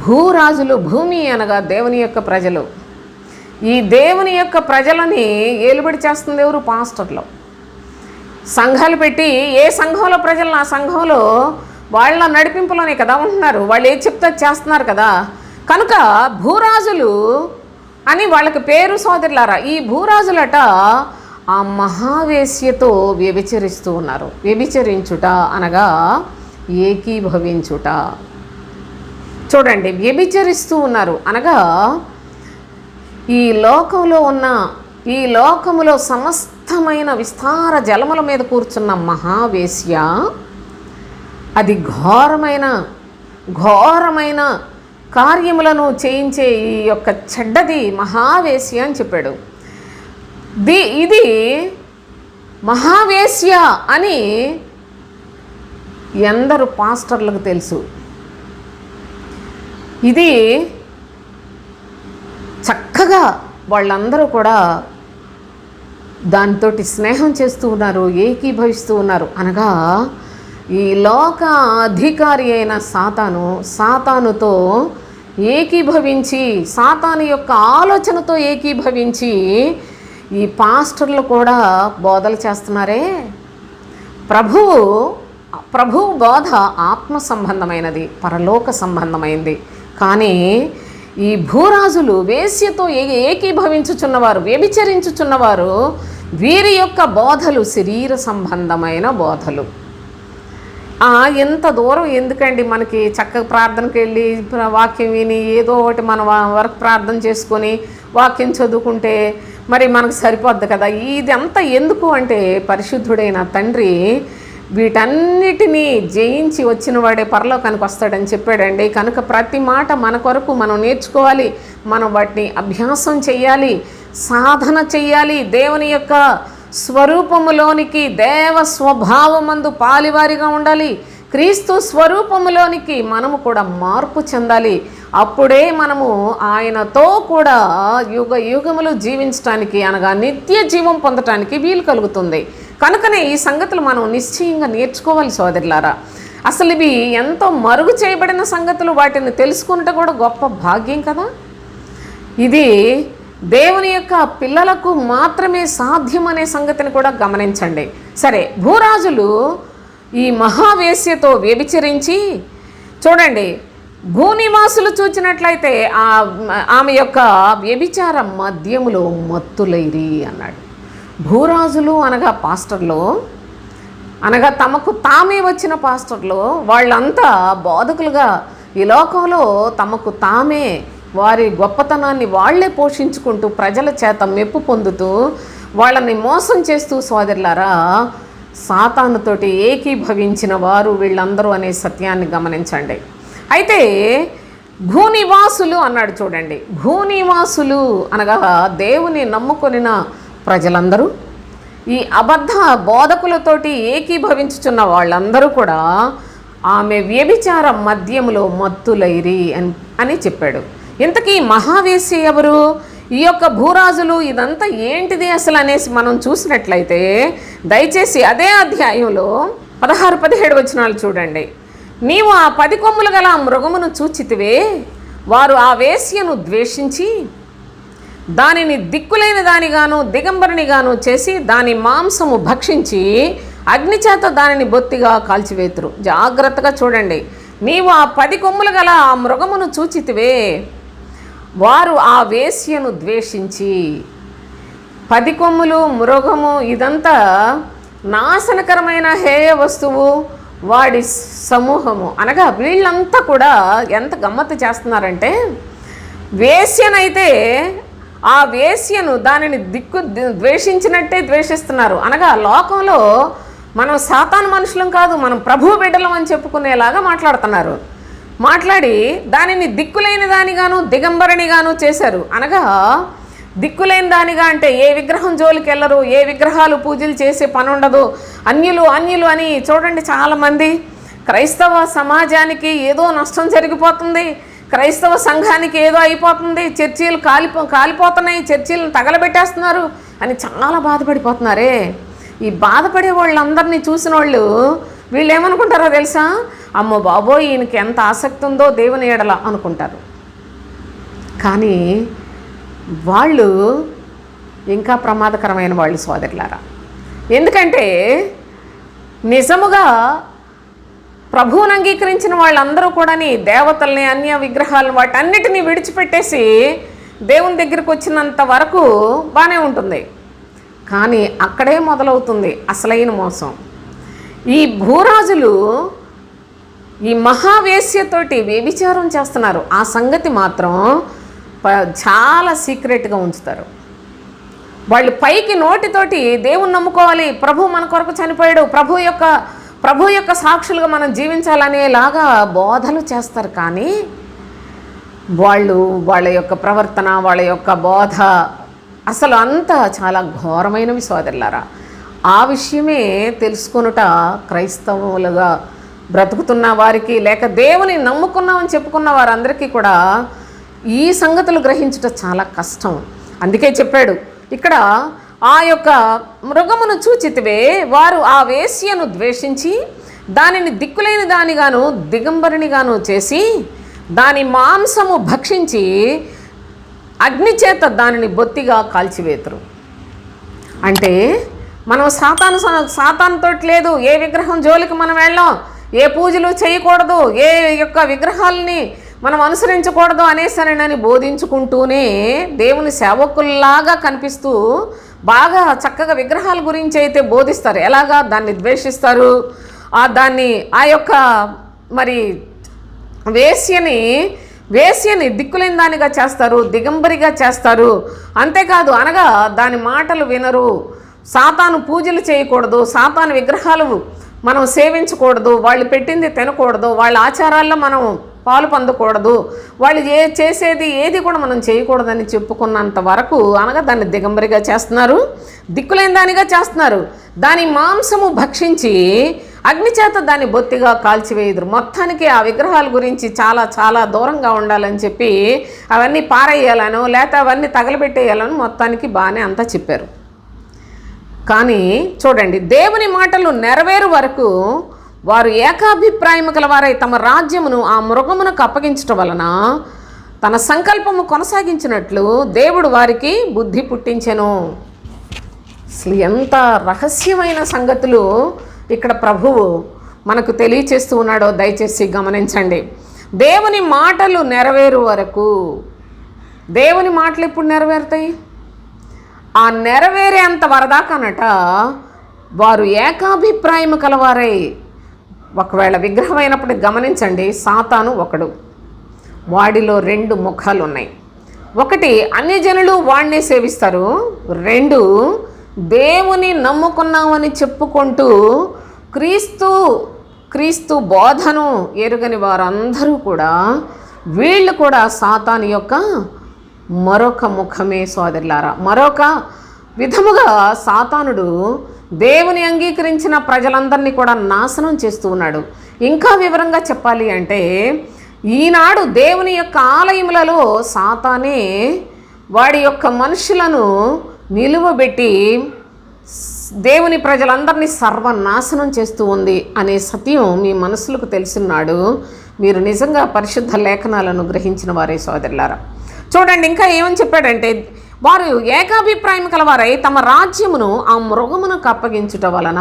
భూరాజులు, భూమి అనగా దేవుని యొక్క ప్రజలు. ఈ దేవుని యొక్క ప్రజలని ఏలుబడి చేస్తుంది ఎవరు? పాస్టర్లు. సంఘాలు పెట్టి ఏ సంఘంలో ప్రజలను ఆ సంఘంలో వాళ్ళ నడిపింపులోనే కదా ఉంటున్నారు. వాళ్ళు ఏది చెప్తే చేస్తున్నారు కదా. కనుక భూరాజులు అని వాళ్ళకి పేరు సోదరులారా. ఈ భూరాజులట ఆ మహావేశ్యతో వ్యభిచరిస్తూ ఉన్నారు. వ్యభిచరించుట అనగా ఏకీభవించుట. చూడండి, వ్యభిచరిస్తూ ఉన్నారు అనగా ఈ లోకములో సమస్తమైన విస్తార జలముల మీద కూర్చున్న మహావేశ్య అది ఘోరమైన కార్యములను చేయించే ఈ యొక్క చెడ్డది మహావేశ్య అని చెప్పాడు. ఇది మహావేశ్య అని ఎందరు పాస్టర్లకు తెలుసు. ఇది చక్కగా వాళ్ళందరూ కూడా దాంతో స్నేహం చేస్తూ ఉన్నారు, ఏకీభవిస్తూ ఉన్నారు. అనగా ఈ లోక అధికారి అయిన సాతానుతో ఏకీభవించి, సాతాను యొక్క ఆలోచనతో ఏకీభవించి ఈ పాస్టర్లు కూడా బోధలు చేస్తున్నారే. ప్రభువు బోధ ఆత్మ సంబంధమైనది, పరలోక సంబంధమైనది. కానీ ఈ భూరాజులు వేశ్యతో ఏకీభవించుచున్నవారు, వ్యభిచరించుచున్నవారు, వీరి యొక్క బోధలు శరీర సంబంధమైన బోధలు. ఎంత దూరం ఎందుకండి మనకి, చక్కగా ప్రార్థనకి వెళ్ళి వాక్యం విని ఏదో ఒకటి మన వరకు ప్రార్థన చేసుకొని వాక్యం చదువుకుంటే మరి మనకు సరిపోద్ది కదా. ఇది అంతా ఎందుకు అంటే పరిశుద్ధుడైన తండ్రి వీటన్నిటినీ జయించి వచ్చిన వాడే పరలోకానికి వస్తాడని చెప్పాడండి. కనుక ప్రతి మాట మన కొరకు మనం నేర్చుకోవాలి, మనం వాటిని అభ్యాసం చెయ్యాలి, సాధన చెయ్యాలి. దేవుని యొక్క స్వరూపములోనికి, దేవ స్వభావమందు పాలివారిగా ఉండాలి. క్రీస్తు స్వరూపములోనికి మనము కూడా మార్పు చెందాలి. అప్పుడే మనము ఆయనతో కూడా యుగ యుగములు జీవించడానికి, అనగా నిత్య జీవం పొందటానికి వీలు కలుగుతుంది. కనుకనే ఈ సంగతులు మనం నిశ్చయంగా నేర్చుకోవాలి సోదరులారా. అసలు ఇవి ఎంతో మరుగు చేయబడిన సంగతులు, వాటిని తెలుసుకుంటే కూడా గొప్ప భాగ్యం కదా. ఇది దేవుని యొక్క పిల్లలకు మాత్రమే సాధ్యం అనే సంగతిని కూడా గమనించండి. సరే, భూరాజులు ఈ మహావేశ్యతో వ్యభిచరించి, చూడండి, భూనివాసులు చూచినట్లయితే ఆమె యొక్క వ్యభిచార మద్యములో మత్తులైరి అన్నాడు. భూరాజులు అనగా పాస్టర్లు, అనగా తమకు తామే వచ్చిన పాస్టర్లు, వాళ్ళంతా బోధకులుగా ఈ లోకంలో తమకు తామే వారి గొప్పతనాన్ని వాళ్లే పోషించుకుంటూ ప్రజల చేత మెప్పు పొందుతూ వాళ్ళని మోసం చేస్తూ సోదరులారా సాతానుతోటి ఏకీభవించిన వారు వీళ్ళందరూ అనే సత్యాన్ని గమనించండి. అయితే భూనివాసులు అన్నాడు చూడండి. భూనివాసులు అనగా దేవుని నమ్ముకొనిన ప్రజలందరూ ఈ అబద్ధ బోధకులతోటి ఏకీభవించుచున్న వాళ్ళందరూ కూడా ఆమె వ్యభిచార మద్యములో మత్తులైరి అని చెప్పాడు. ఇంతకీ మహావేశ్య ఎవరు? ఈ యొక్క భూరాజులు ఇదంతా ఏంటిది అసలు అనేసి మనం చూసినట్లయితే దయచేసి అదే అధ్యాయంలో 16-17 వచనాలు చూడండి. నీవు ఆ 10 కొమ్ములు గల మృగమును చూచితివే, వారు ఆ వేశ్యను ద్వేషించి దానిని దిక్కులేని దానిగాను దిగంబరినిగాను చేసి దాని మాంసము భక్షించి అగ్నిచేత దానిని బొత్తిగా కాల్చివేతురు. జాగ్రత్తగా చూడండి. నీవు ఆ 10 కొమ్ములు గల ఆ మృగమును చూచితివే, వారు ఆ వేశ్యను ద్వేషించి. 10 కొమ్ములు, మృగము ఇదంతా నాశనకరమైన హేయ వస్తువు, వాడి సమూహము. అనగా వీళ్ళంతా కూడా ఎంత గమ్మత్తు చేస్తున్నారంటే, వేశ్యనైతే ఆ వేశ్యను దానిని ద్వేషించినట్టే ద్వేషిస్తున్నారు. అనగా లోకంలో మనం సాతాను మనుషులం కాదు, మనం ప్రభు బిడ్డలం అని చెప్పుకునేలాగా మాట్లాడుతున్నారు. మాట్లాడి దానిని దిక్కులేని దానిగాను దిగంబరినిగాను చేశారు. అనగా దిక్కులేని దానిగా అంటే ఏ విగ్రహం జోలికి వెళ్ళరు, ఏ విగ్రహాలు పూజలు చేసే పని ఉండదు, అన్యులు అని చూడండి. చాలామంది క్రైస్తవ సమాజానికి ఏదో నష్టం జరిగిపోతుంది, క్రైస్తవ సంఘానికి ఏదో అయిపోతుంది, చర్చీలు కాలిపోతున్నాయి, చర్చీలను తగలబెట్టేస్తున్నారు అని చాలా బాధపడిపోతున్నారే. ఈ బాధపడే వాళ్ళందరినీ చూసిన వాళ్ళు వీళ్ళు ఏమనుకుంటారో తెలుసా? అమ్మో బాబోయ్, ఈయనకి ఎంత ఆసక్తి ఉందో దేవుని ఎడల అనుకుంటారు. కానీ వాళ్ళు ఇంకా ప్రమాదకరమైన వాళ్ళు సోదరులారా. ఎందుకంటే నిజముగా ప్రభువుని అంగీకరించిన వాళ్ళందరూ కూడా దేవతల్ని, అన్య విగ్రహాలను, వాటన్నిటినీ విడిచిపెట్టేసి దేవుని దగ్గరికి వచ్చినంత వరకు బాగానే ఉంటుంది. కానీ అక్కడే మొదలవుతుంది అసలైన మోసం. ఈ భూరాజులు ఈ మహావేశ్యతోటి వ్యభిచారం చేస్తున్నారు. ఆ సంగతి మాత్రం చాలా సీక్రెట్గా ఉంచుతారు. వాళ్ళు పైకి నోటితోటి దేవుని నమ్ముకోవాలి, ప్రభు మన కొరకు చనిపోయాడు, ప్రభు యొక్క సాక్షులుగా మనం జీవించాలనేలాగా బోధలు చేస్తారు. కానీ వాళ్ళ యొక్క ప్రవర్తన, వాళ్ళ యొక్క బోధ అసలు అంతా చాలా ఘోరమైనవి సోదరులారా. ఆ విషయమే తెలుసుకొనుట క్రైస్తవులుగా బ్రతుకుతున్న వారికి, లేక దేవుని నమ్ముకున్నామని చెప్పుకున్న వారందరికీ కూడా ఈ సంగతులు గ్రహించుట చాలా కష్టం. అందుకే చెప్పాడు ఇక్కడ, ఆ యొక్క మృగమును చూచితివే, వారు ఆ వేశ్యను ద్వేషించి దానిని దిక్కులేని దానిగాను దిగంబరినిగాను చేసి దాని మాంసము భక్షించి అగ్నిచేత దానిని బొత్తిగా కాల్చివేతురు. అంటే మనం సాతానుతోటి లేదు, ఏ విగ్రహం జోలికి మనం వెళ్ళాం, ఏ పూజలు చేయకూడదు, ఏ యొక్క విగ్రహాలని మనం అనుసరించకూడదు అనేసరినని బోధించుకుంటూనే దేవుని సేవకుల్లాగా కనిపిస్తూ బాగా చక్కగా విగ్రహాల గురించి అయితే బోధిస్తారు. ఎలాగా దాన్ని ద్వేషిస్తారు, ఆ యొక్క మరి వేశ్యని దిక్కులేని దానిగా చేస్తారు, దిగంబరిగా చేస్తారు. అంతేకాదు అనగా దాని మాటలు వినరు. సాతాను పూజలు చేయకూడదు, సాతాను విగ్రహాలు మనం సేవించకూడదు, వాళ్ళు పెట్టింది తినకూడదు, వాళ్ళ ఆచారాల్లో మనం పాలు పొందకూడదు, వాళ్ళు చేసేది ఏది కూడా మనం చేయకూడదని చెప్పుకున్నంత వరకు అనగా దాన్ని దిగంబరిగా చేస్తున్నారు, దిక్కులేని దానిగా చేస్తున్నారు. దాని మాంసము భక్షించి అగ్నిచేత దాన్ని బొత్తిగా కాల్చివేయుదురు. మొత్తానికి ఆ విగ్రహాల గురించి చాలా చాలా దూరంగా ఉండాలని చెప్పి అవన్నీ పారేయాలనో లేకపోతే అవన్నీ తగలబెట్టేయాలని మొత్తానికి బాగానే అంతా చెప్పారు. కానీ చూడండి, దేవుని మాటలు నెరవేరు వరకు వారు ఏకాభిప్రాయం గలవారై తమ రాజ్యమును ఆ మృగమునకు అప్పగించటం వలన తన సంకల్పము కొనసాగించినట్లు దేవుడు వారికి బుద్ధి పుట్టించెను. అసలు ఎంత రహస్యమైన సంగతులు ఇక్కడ ప్రభువు మనకు తెలియచేస్తూ ఉన్నాడో దయచేసి గమనించండి. దేవుని మాటలు నెరవేరు వరకు, దేవుని మాటలు ఎప్పుడు నెరవేరుతాయి? ఆ నెరవేరేంత వరదాకానట వారు ఏకాభిప్రాయం కలవారై. ఒకవేళ విగ్రహం అయినప్పుడు గమనించండి, సాతాను ఒకడు, వాడిలో 2 ముఖాలు ఉన్నాయి. ఒకటి అన్యజనులు వాడిని సేవిస్తారు, 2 దేవుని నమ్ముకున్నామని చెప్పుకుంటూ క్రీస్తు బోధను ఎరుగని వారందరూ కూడా, వీళ్ళు కూడా సాతాను యొక్క మరొక ముఖమే సోదరులారా. మరొక విధముగా సాతానుడు దేవుని అంగీకరించిన ప్రజలందరినీ కూడా నాశనం చేస్తూ ఉన్నాడు. ఇంకా వివరంగా చెప్పాలి అంటే, ఈనాడు దేవుని యొక్క ఆలయములలో సాతానే వాడి యొక్క మనుషులను నిలువబెట్టి దేవుని ప్రజలందరినీ సర్వనాశనం చేస్తూ ఉంది అనే సత్యం మీ మనసులకు తెలిసినాడు మీరు నిజంగా పరిశుద్ధ లేఖనాలను గ్రహించిన వారే సోదరులారా. చూడండి ఇంకా ఏమని చెప్పాడంటే, వారు ఏకాభిప్రాయం కలవారై తమ రాజ్యమును ఆ మృగమునకు అప్పగించుట వలన,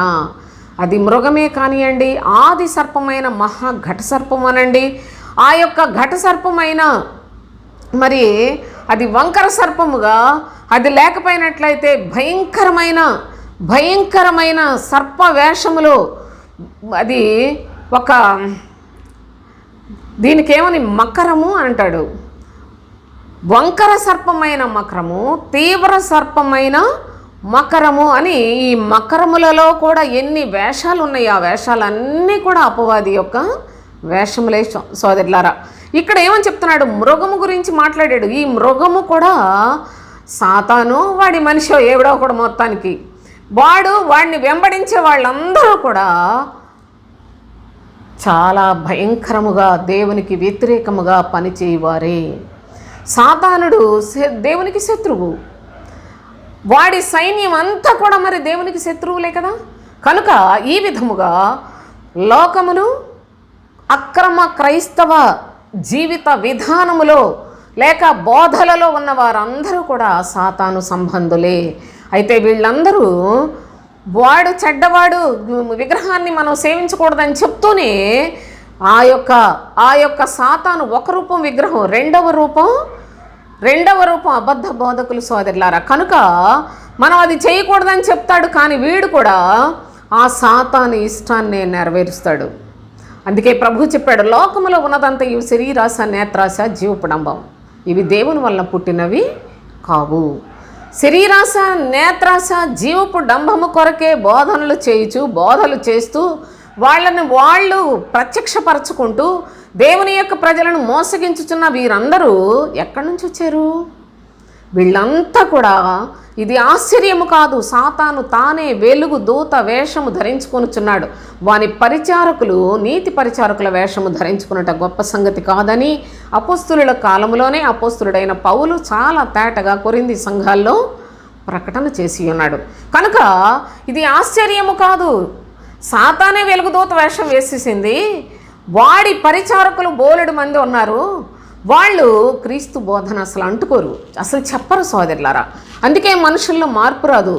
అది మృగమే కానివ్వండి, ఆది సర్పమైన మహా ఘట సర్పం అనండి, ఆ యొక్క ఘట సర్పమైన మరి అది వంకర సర్పముగా, అది లేకపోయినట్లయితే భయంకరమైన సర్ప వేషములో, అది ఒక దీనికేమని మకరము అంటాడు, వంకర సర్పమైన మకరము, తీవ్ర సర్పమైన మకరము అని. ఈ మకరములలో కూడా ఎన్ని వేషాలు ఉన్నాయి, ఆ వేషాలన్నీ కూడా అపవాది యొక్క వేషములే సోదరులారా. ఇక్కడ ఏమని చెప్తున్నాడు, మృగము గురించి మాట్లాడాడు. ఈ మృగము కూడా సాతాను, వాడి మనిషి ఏవిడో కూడా మొత్తానికి వాడిని వెంబడించే వాళ్ళందరూ కూడా చాలా భయంకరముగా దేవునికి వ్యతిరేకముగా పనిచేయవారే. సాతానుడు దేవునికి శత్రువు, వాడి సైన్యం అంతా కూడా మరి దేవునికి శత్రువులే కదా. కనుక ఈ విధముగా లోకమును అక్రమ క్రైస్తవ జీవిత విధానములో లేక బోధలలో ఉన్న వారందరూ కూడా సాతాను సంబంధులే. అయితే వీళ్ళందరూ వాడు చెడ్డవాడు, విగ్రహాన్ని మనం సేవించకూడదని చెప్తూనే ఆ యొక్క సాతాను ఒక రూపం విగ్రహం, రెండవ రూపం అబద్ధ బోధకులు సోదరులారా. కనుక మనం అది చేయకూడదని చెప్తాడు, కానీ వీడు కూడా ఆ సాతాను ఇష్టాన్ని నెరవేరుస్తాడు. అందుకే ప్రభు చెప్పాడు, లోకములో ఉన్నదంతా ఇవి శరీరాశ, నేత్రాశ, జీవపుడంబం, ఇవి దేవుని వలన పుట్టినవి కావు. శరీరాశ, నేత్రాశ, జీవపు డంబము కొరకే బోధలు చేస్తూ వాళ్ళు ప్రత్యక్షపరచుకుంటూ దేవుని యొక్క ప్రజలను మోసగించుచున్న వీరందరూ ఎక్కడి నుంచి వచ్చారు? వీళ్ళంతా కూడా, ఇది ఆశ్చర్యము కాదు, సాతాను తానే వెలుగు దూత వేషము ధరించుకొనుచున్నాడు. వాని పరిచారకులు నీతి పరిచారకుల వేషము ధరించుకున్నట గొప్ప సంగతి కాదని అపోస్తులుల కాలంలోనే అపోస్తులుడైన పౌలు చాలా తేటగా కొరింథీ సంఘాల్లో ప్రకటన చేసి ఉన్నాడు. కనుక ఇది ఆశ్చర్యము కాదు, సాతానే వెలుగుదూత వేషం వేసేసింది. వాడి పరిచారకులు బోలెడు మంది ఉన్నారు, వాళ్ళు క్రీస్తు బోధన అసలు అంటుకోరు, అసలు చెప్పరు సోదరులారా. అందుకే మనుషుల్లో మార్పు రాదు.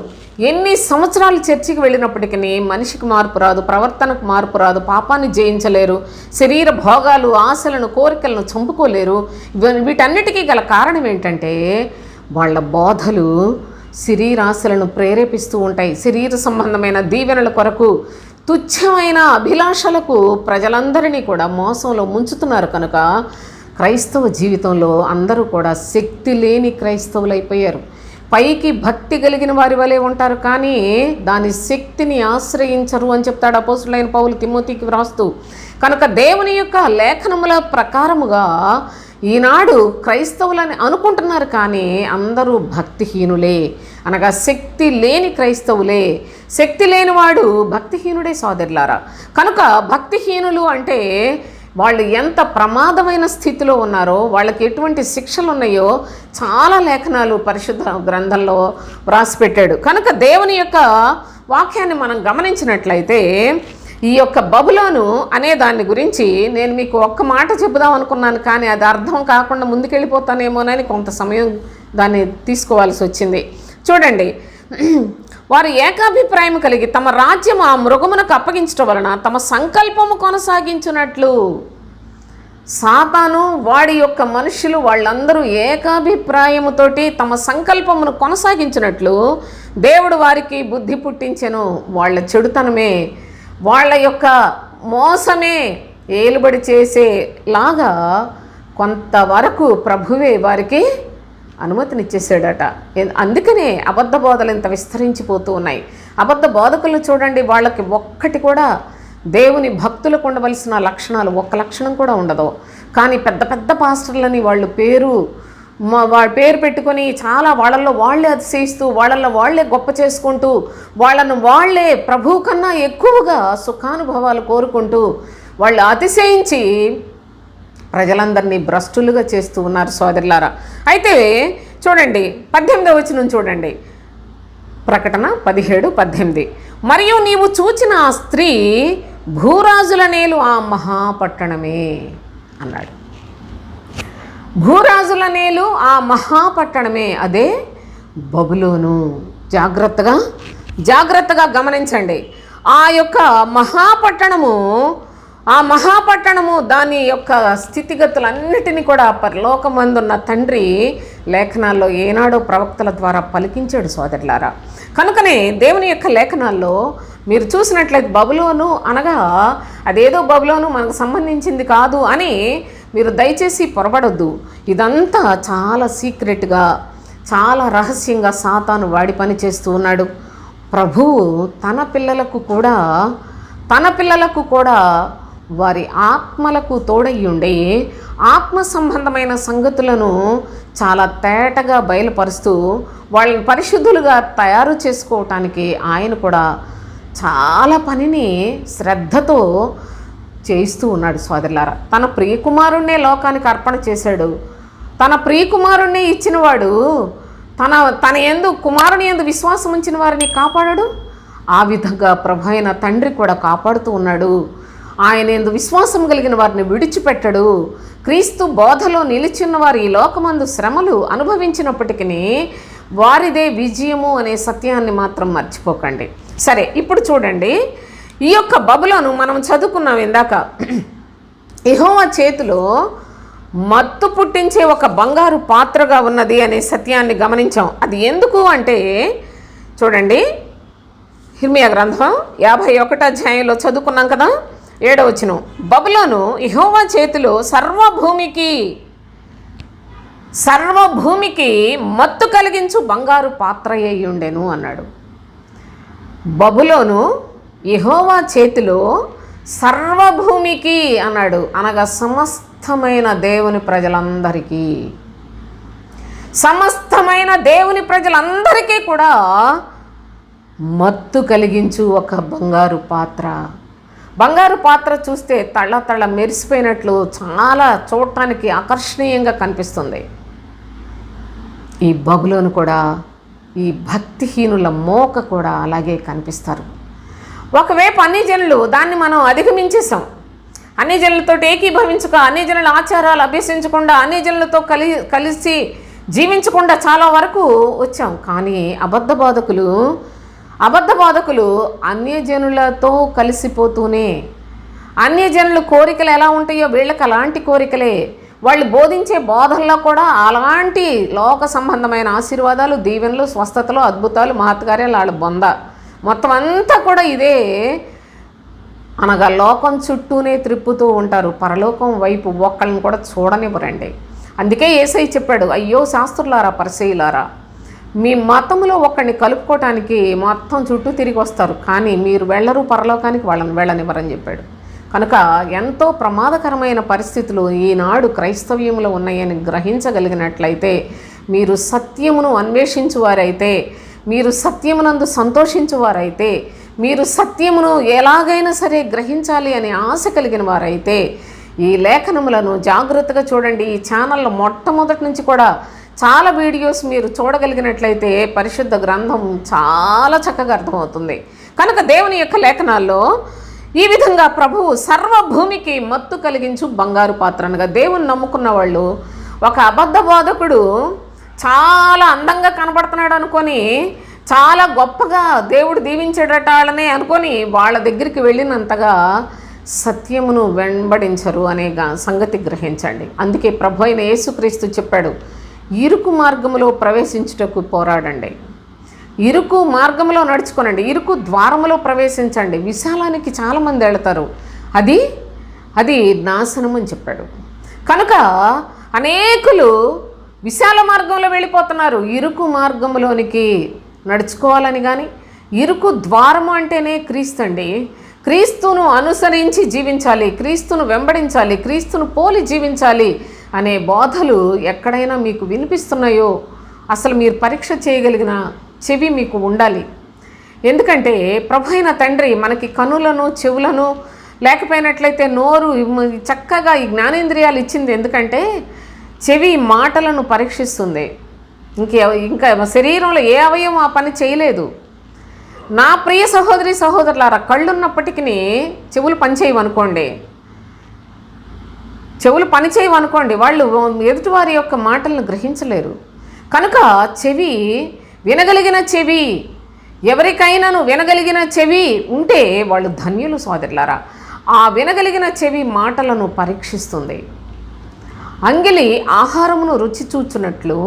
ఎన్ని సంవత్సరాలు చర్చికి వెళ్ళినప్పటికీ మనిషికి మార్పు రాదు, ప్రవర్తనకు మార్పు రాదు, పాపాన్ని జయించలేరు, శరీర భోగాలు, ఆశలను, కోరికలను చంపుకోలేరు. వీటన్నిటికీ గల కారణం ఏంటంటే వాళ్ళ బోధలు శరీరాశలను ప్రేరేపిస్తూ ఉంటాయి. శరీర సంబంధమైన దీవెనల కొరకు తుచ్చమైన అభిలాషలకు ప్రజలందరినీ కూడా మోసంలో ముంచుతున్నారు కనుక క్రైస్తవ జీవితంలో అందరూ కూడా శక్తి లేని క్రైస్తవులైపోయారు. పైకి భక్తి కలిగిన వారి వలె ఉంటారు, కానీ దాని శక్తిని ఆశ్రయించరు అని చెప్తాడు అపోస్తులైన పౌలు తిమోతికి వ్రాస్తూ. కనుక దేవుని యొక్క లేఖనముల ప్రకారముగా ఈనాడు క్రైస్తవులని అనుకుంటున్నారు, కానీ అందరూ భక్తిహీనులే, అనగా శక్తి లేని క్రైస్తవులే. శక్తి లేనివాడు భక్తిహీనుడే సోదరులారా. కనుక భక్తిహీనులు అంటే వాళ్ళు ఎంత ప్రమాదమైన స్థితిలో ఉన్నారో, వాళ్ళకి ఎటువంటి శిక్షలు ఉన్నాయో చాలా లేఖనాలు పరిశుద్ధ గ్రంథంలో వ్రాసిపెట్టాడు. కనుక దేవుని యొక్క వాక్యాన్ని మనం గమనించినట్లయితే ఈ యొక్క బబులోను అనే దాని గురించి నేను మీకు ఒక్క మాట చెబుదాం అనుకున్నాను, కానీ అది అర్థం కాకుండా ముందుకెళ్ళిపోతానేమోనని కొంత సమయం దాన్ని తీసుకోవాల్సి వచ్చింది. చూడండి, వారు ఏకాభిప్రాయం కలిగి తమ రాజ్యం ఆ మృగమునకు అప్పగించడం వలన తమ సంకల్పము కొనసాగించినట్లు, సాతాను వాడి యొక్క మనుషులు వాళ్ళందరూ ఏకాభిప్రాయముతోటి తమ సంకల్పమును కొనసాగించినట్లు దేవుడు వారికి బుద్ధి పుట్టించెను. వాళ్ళ చెడుతనమే, వాళ్ళ యొక్క మోసమే ఏలుబడి చేసేలాగా కొంతవరకు ప్రభువే వారికి అనుమతినిచ్చేసాడట. అందుకనే అబద్ధ బోధలు ఇంత విస్తరించిపోతూ ఉన్నాయి. అబద్ధ బోధకులను చూడండి, వాళ్ళకి ఒక్కటి కూడా దేవుని భక్తులకు ఉండవలసిన లక్షణాలు ఒక్క లక్షణం కూడా ఉండదు. కానీ పెద్ద పెద్ద పాస్టర్లని వాళ్ళు వాళ్ళ పేరు పెట్టుకొని చాలా వాళ్ళల్లో వాళ్ళే అతిశయిస్తూ, వాళ్ళల్లో వాళ్ళే గొప్ప చేసుకుంటూ, వాళ్ళను వాళ్ళే ప్రభువు కన్నా ఎక్కువగా సుఖానుభవాలు కోరుకుంటూ వాళ్ళు అతిశయించి ప్రజలందరినీ భ్రష్టులుగా చేస్తూ ఉన్నారు సోదరులారా. అయితే చూడండి 18వ వచనం చూడండి, ప్రకటన 17:18. మరియు నీవు చూచిన ఆ స్త్రీ భూరాజుల నేలు ఆ మహాపట్టణమే అన్నాడు. భూరాజుల నేలు ఆ మహాపట్టణమే, అదే బబులోను. జాగ్రత్తగా గమనించండి. ఆ యొక్క మహాపట్టణము దాని యొక్క స్థితిగతులన్నిటినీ కూడా పరలోకమందున్న తండ్రి లేఖనాల్లో ఏనాడో ప్రవక్తల ద్వారా పలికించాడు సోదరులారా. కనుకనే దేవుని యొక్క లేఖనాల్లో మీరు చూసినట్లయితే బబులోను అనగా అదేదో బబులోను మనకు సంబంధించింది కాదు అని మీరు దయచేసి పొరపడొద్దు. ఇదంతా చాలా సీక్రెట్గా, చాలా రహస్యంగా సాతాను వాడి పని చేస్తూ ఉన్నాడు. ప్రభువు తన పిల్లలకు కూడా వారి ఆత్మలకు తోడయ్యుండి ఆత్మ సంబంధమైన సంగతులను చాలా తేటగా బయలుపరుస్తూ వాళ్ళని పరిశుద్ధులుగా తయారు చేసుకోవటానికి ఆయన కూడా చాలా పనిని శ్రద్ధతో చేయిస్తూ ఉన్నాడు సోదరులారా. తన ప్రియకుమారుణ్ణే లోకానికి అర్పణ చేశాడు. తన ప్రియకుమారుణ్ణే ఇచ్చినవాడు తన యందు కుమారుని యందు విశ్వాసం ఉంచిన వారిని కాపాడాడు. ఆ విధంగా ప్రభు అయిన తండ్రి కూడా కాపాడుతూ ఉన్నాడు. ఆయన యందు విశ్వాసం కలిగిన వారిని విడిచిపెట్టడు. క్రీస్తు బోధలో నిలిచిన వారు ఈ లోకమందు శ్రమలు అనుభవించినప్పటికీ వారిదే విజయము అనే సత్యాన్ని మాత్రం మర్చిపోకండి. సరే, ఇప్పుడు చూడండి, ఈ యొక్క బబులోను మనం చదువుకున్నాం ఇందాక. యెహోవా చేతిలో మత్తు పుట్టించే ఒక బంగారు పాత్రగా ఉన్నది అనే సత్యాన్ని గమనించాం. అది ఎందుకు అంటే చూడండి, యిర్మీయా గ్రంథం 51వ అధ్యాయంలో చదువుకున్నాం కదా, 7వ వచనం. బబులోను యెహోవా చేతిలో సర్వభూమికి మత్తు కలిగించు బంగారు పాత్ర అయి ఉండెను అన్నాడు. బబులోను యెహోవా చేతిలో సర్వభూమికి అన్నాడు, అనగా సమస్తమైన దేవుని ప్రజలందరికీ కూడా మత్తు కలిగించు ఒక బంగారు పాత్ర చూస్తే తళ్ళ మెరిసిపోయినట్లు చాలా చూడటానికి ఆకర్షణీయంగా కనిపిస్తుంది. ఈ బబులోను కూడా, ఈ భక్తిహీనుల మోక కూడా అలాగే కనిపిస్తారు. ఒకవైపు అన్ని జనులు దాన్ని మనం అధిగమించేసాం. అన్ని జనులతో ఏకీభవించక, అన్ని జనుల ఆచారాలు అభ్యసించకుండా, అన్ని జనులతో కలిసి జీవించకుండా చాలా వరకు వచ్చాం. కానీ అబద్ధ బోధకులు అన్యజనులతో కలిసిపోతూనే, అన్యజనుల కోరికలు ఎలా ఉంటాయో వీళ్ళకి అలాంటి కోరికలే. వాళ్ళు బోధించే బోధనలో కూడా అలాంటి లోక సంబంధమైన ఆశీర్వాదాలు, దీవెనలు, స్వస్థతలు, అద్భుతాలు, మహత్కార్యాలు వాళ్ళ మొత్తం అంతా కూడా ఇదే అనగా లోకం చుట్టూనే త్రిప్పుతూ ఉంటారు, పరలోకం వైపు ఒక్కళ్ళని కూడా చూడనివ్వరండి. అందుకే యేసయ్య చెప్పాడు, అయ్యో శాస్త్రులారా, పరిసయ్యులారా, మీ మతంలో ఒకరిని కలుపుకోవటానికి మొత్తం చుట్టూ తిరిగి వస్తారు, కానీ మీరు వెళ్ళరు పరలోకానికి, వాళ్ళని వెళ్ళనివ్వరని చెప్పాడు. కనుక ఎంతో ప్రమాదకరమైన పరిస్థితులు ఈనాడు క్రైస్తవ్యంలో ఉన్నాయని గ్రహించగలిగినట్లయితే, మీరు సత్యమును అన్వేషించువారైతే, మీరు సత్యమునందు సంతోషించువారైతే, మీరు సత్యమును ఎలాగైనా సరే గ్రహించాలి అనే ఆశ కలిగిన వారైతే ఈ లేఖనములను జాగ్రత్తగా చూడండి. ఈ ఛానల్లో మొట్టమొదటి నుంచి కూడా చాలా వీడియోస్ మీరు చూడగలిగినట్లయితే పరిశుద్ధ గ్రంథం చాలా చక్కగా అర్థమవుతుంది. కనుక దేవుని యొక్క లేఖనాల్లో ఈ విధంగా ప్రభువు సర్వభూమికి మత్తు కలిగించు బంగారు పాత్ర అనగా, దేవుని నమ్ముకున్న వాళ్ళు ఒక అబద్ధ బోధకుడు చాలా అందంగా కనబడుతున్నాడు అనుకొని, చాలా గొప్పగా దేవుడు దీవించేటటాలనే అనుకొని వాళ్ళ దగ్గరికి వెళ్ళినంతగా సత్యమును వెంబడించరు అనే సంగతి గ్రహించండి. అందుకే ప్రభు అయిన యేసుక్రీస్తు చెప్పాడు, ఇరుకు మార్గములో ప్రవేశించుటకు పోరాడండి, ఇరుకు మార్గంలో నడుచుకోనండి, ఇరుకు ద్వారములో ప్రవేశించండి. విశాలానికి చాలామంది వెళతారు, అది నాశనం అని చెప్పాడు. కనుక అనేకులు విశాల మార్గంలో వెళ్ళిపోతున్నారు, ఇరుకు మార్గంలోనికి నడుచుకోవాలని. కానీ ఇరుకు ద్వారము అంటేనే క్రీస్తు అండి. క్రీస్తును అనుసరించి జీవించాలి, క్రీస్తును వెంబడించాలి, క్రీస్తును పోలి జీవించాలి అనే బోధలు ఎక్కడైనా మీకు వినిపిస్తున్నాయో అసలు మీరు పరీక్ష చేయగలిగిన చెవి మీకు ఉండాలి. ఎందుకంటే ప్రభు అయిన తండ్రి మనకి కనులను చెవులను లేకపోయినట్లయితే నోరు చక్కగా ఈ జ్ఞానేంద్రియాలు ఇచ్చింది. ఎందుకంటే చెవి మాటలను పరీక్షిస్తుంది. ఇంకా శరీరంలో ఏ అవయవం ఆ పని చేయలేదు. నా ప్రియ సహోదరి సహోదరులారా, కళ్ళున్నప్పటికీ చెవులు పనిచేయవనుకోండి, వాళ్ళు ఎదుటివారి యొక్క మాటలను గ్రహించలేరు. కనుక చెవి, వినగలిగిన చెవి, ఎవరికైనాను వినగలిగిన చెవి ఉంటే వాళ్ళు ధన్యులు సోదరులారా. ఆ వినగలిగిన చెవి మాటలను పరీక్షిస్తుంది. అంగిలి ఆహారమును రుచి చూచున్నట్లు